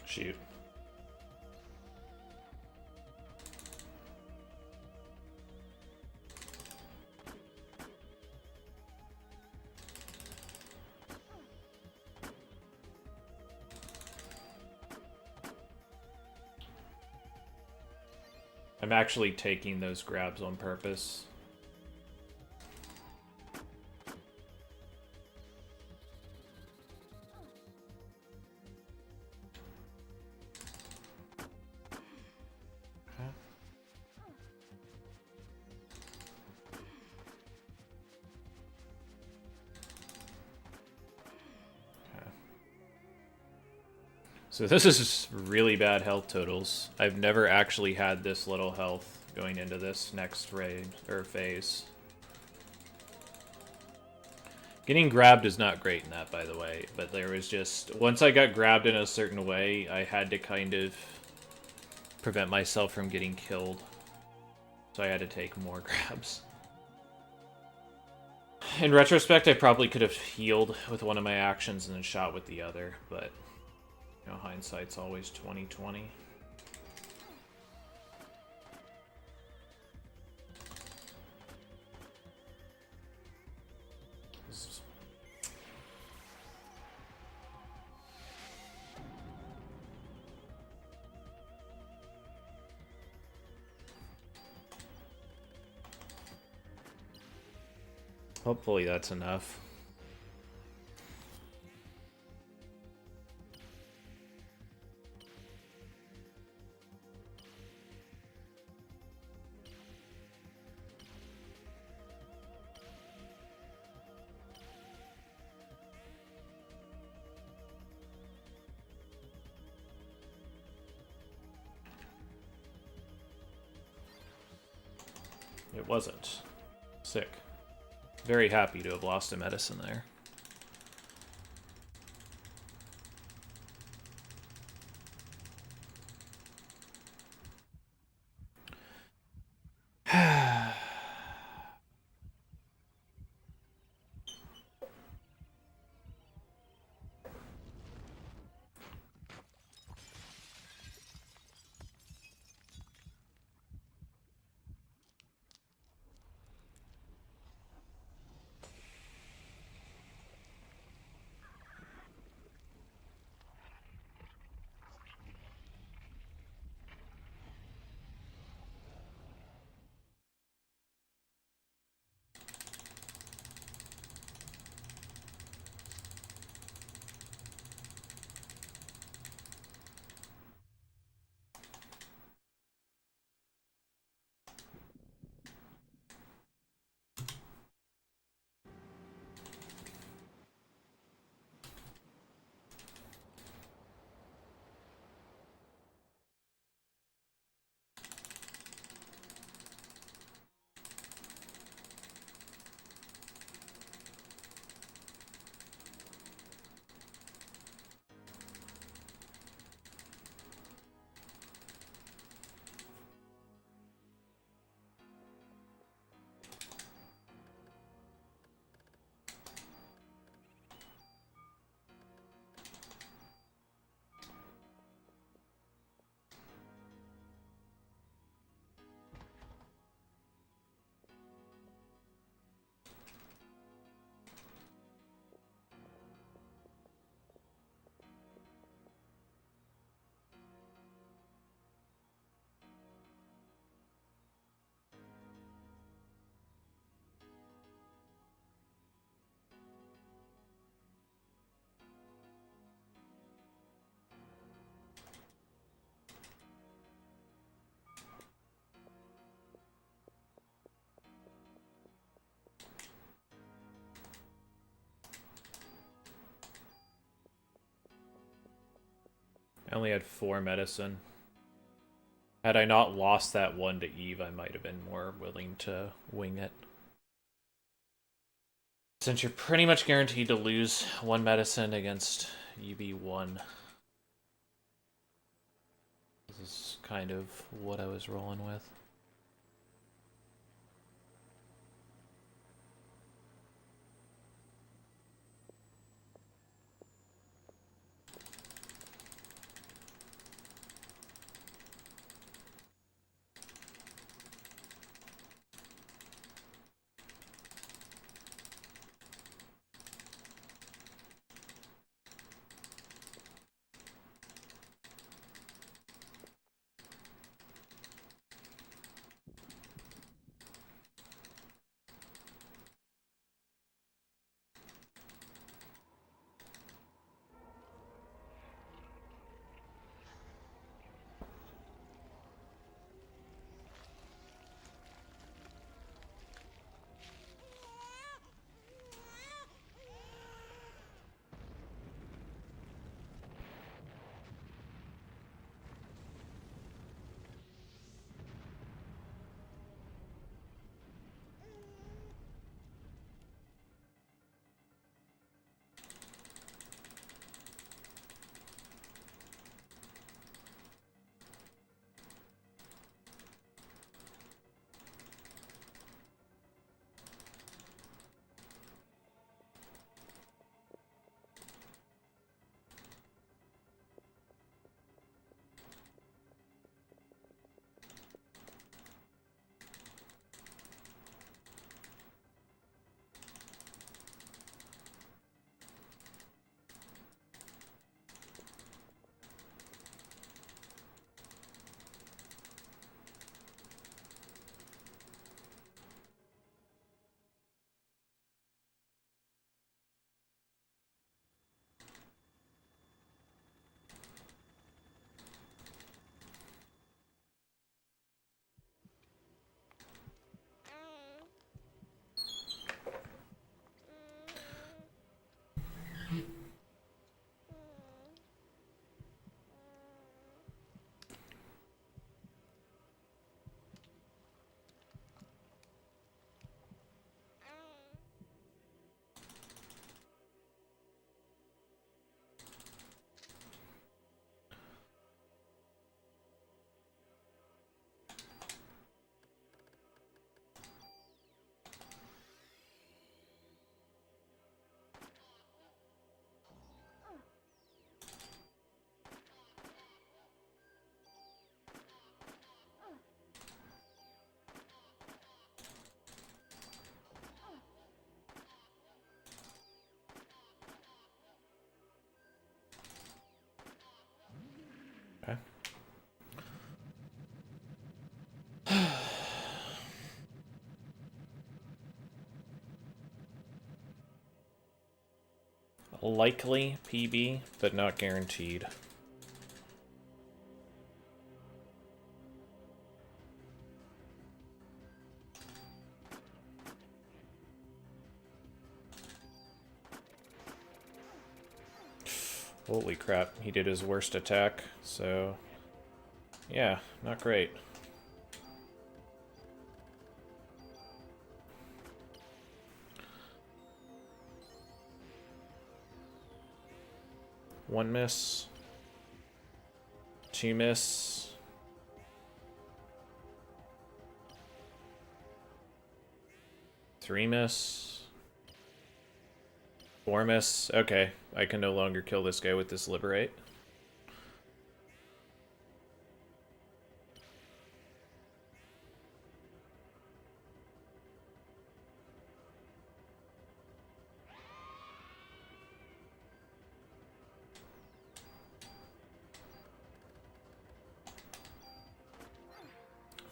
Shoot. I'm actually taking those grabs on purpose. So this is really bad health totals. I've never actually had this little health going into this next raid or phase. Getting grabbed is not great in that, by the way, but there was just... Once I got grabbed in a certain way, I had to kind of prevent myself from getting killed. So I had to take more grabs. In retrospect, I probably could have healed with one of my actions and then shot with the other, but... You know, hindsight's always 20/20. Hopefully that's enough. It wasn't. Sick. Very happy to have lost a medicine there. I only had 4 medicine. Had I not lost that one to Eve, I might have been more willing to wing it. Since you're pretty much guaranteed to lose 1 medicine against UB1. This is kind of what I was rolling with. Likely PB, but not guaranteed. Holy crap, he did his worst attack, so... yeah, not great. One miss. Two miss. Three miss. Four miss. Okay, I can no longer kill this guy with this liberate.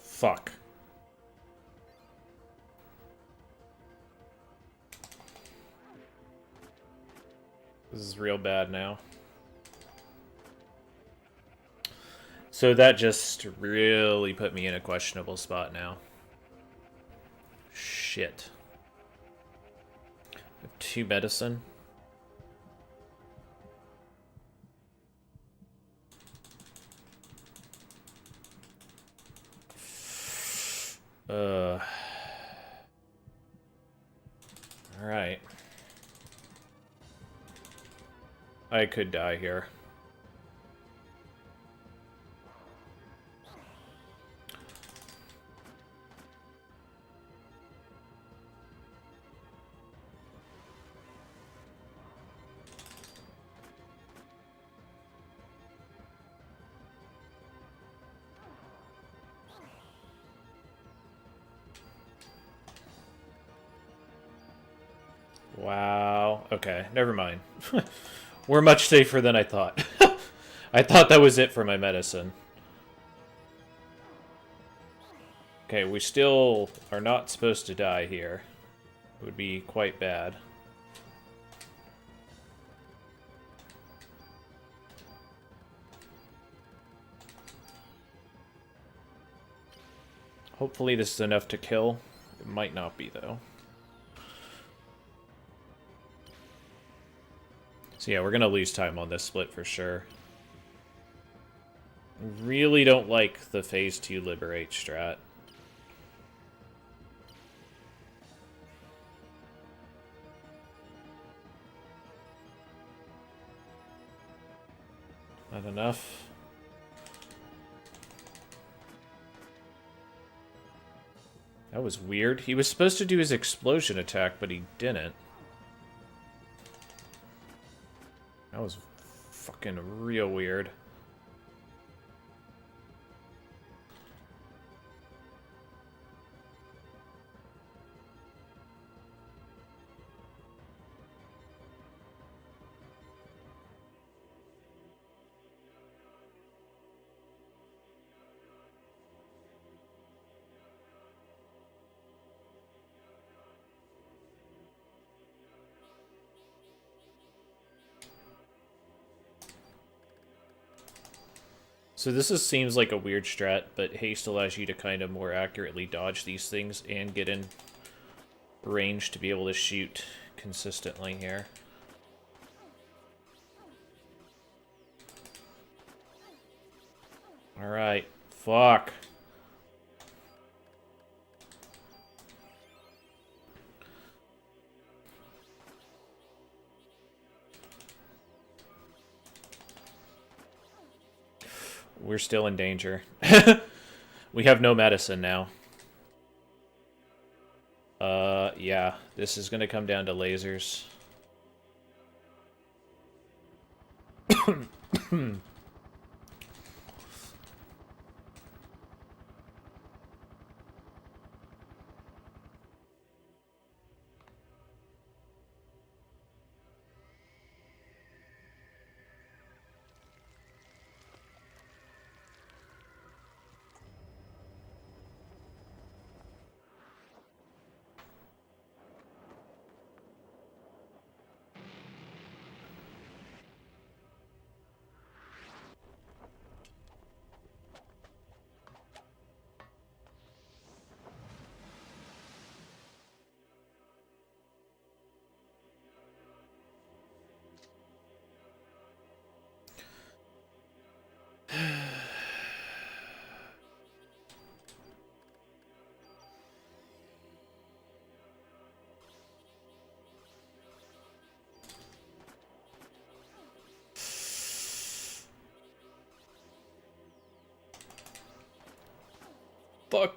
Fuck. This is real bad now. So that just really put me in a questionable spot now. Shit. I have 2 medicine. Alright. I could die here. Wow. Okay, never mind. We're much safer than I thought. I thought that was it for my medicine. Okay, we still are not supposed to die here. It would be quite bad. Hopefully this is enough to kill. It might not be, though. So yeah, we're gonna lose time on this split for sure. Really don't like the phase 2 liberate strat. Not enough. That was weird. He was supposed to do his explosion attack, but he didn't. That was fucking real weird. So seems like a weird strat, but haste allows you to kind of more accurately dodge these things and get in range to be able to shoot consistently here. Alright, fuck. We're still in danger. We have no medicine now. Yeah. This is gonna come down to lasers. Fuck.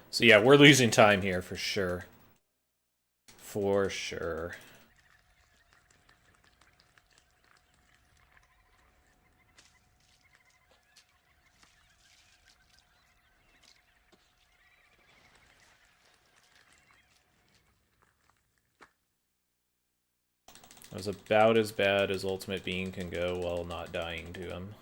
So yeah, we're losing time here for sure. For sure. That was about as bad as Ultimate Being can go while not dying to him.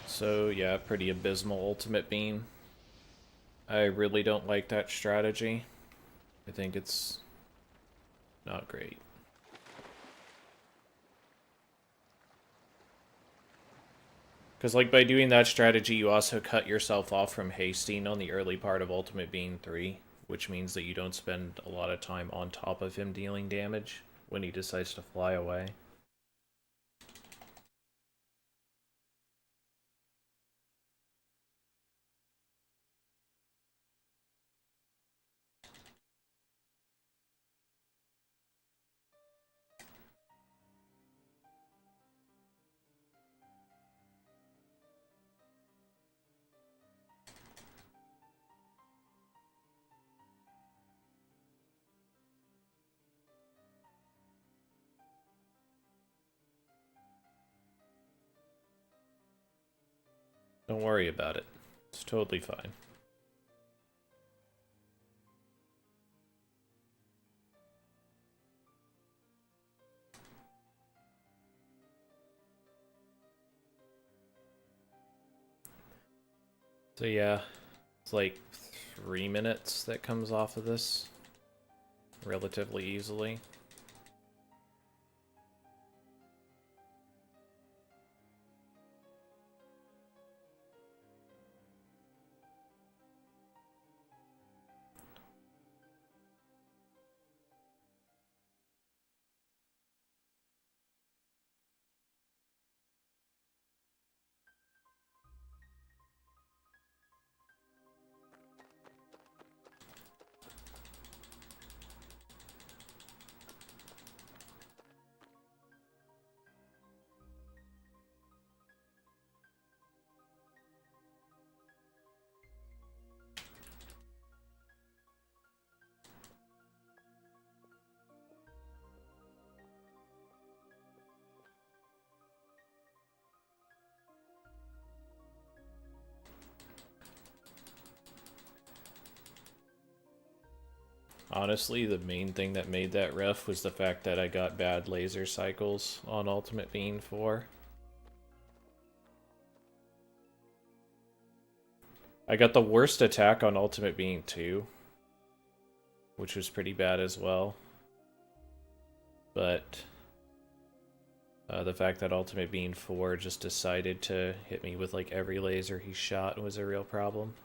So yeah, pretty abysmal Ultimate Beam. I really don't like that strategy. I think it's not great. Because, like, by doing that strategy, you also cut yourself off from hasting on the early part of Ultimate Being 3, which means that you don't spend a lot of time on top of him dealing damage when he decides to fly away. Don't worry about it. It's totally fine. So yeah, it's like 3 minutes that comes off of this relatively easily. Honestly, the main thing that made that rough was the fact that I got bad laser cycles on Ultimate Being 4. I got the worst attack on Ultimate Being 2, which was pretty bad as well. But the fact that Ultimate Being 4 just decided to hit me with like every laser he shot was a real problem.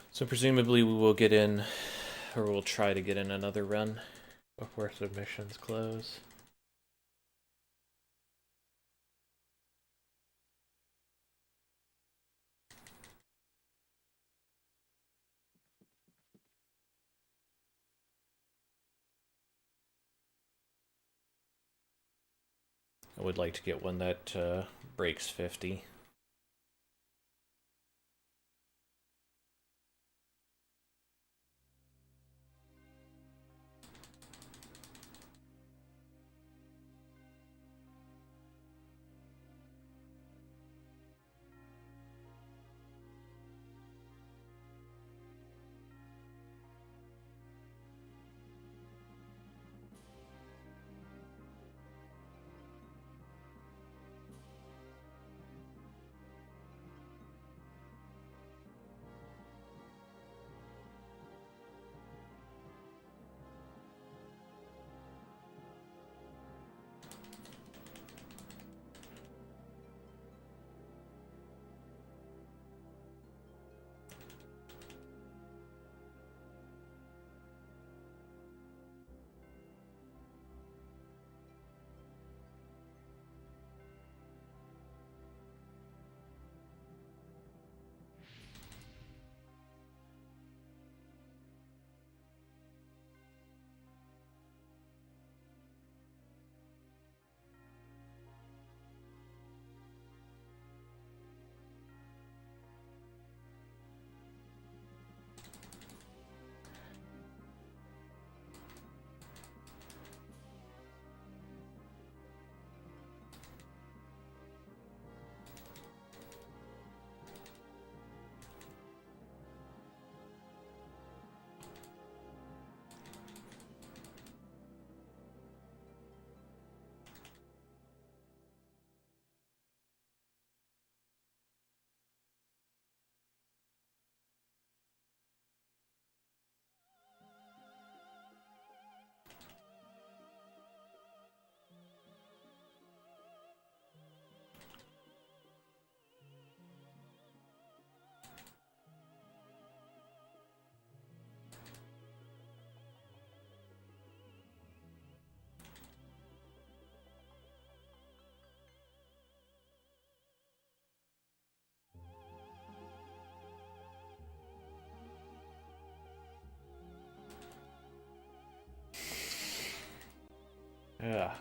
So presumably we will get in, or we'll try to get in another run before submissions close. I would like to get one that breaks 50. Yeah.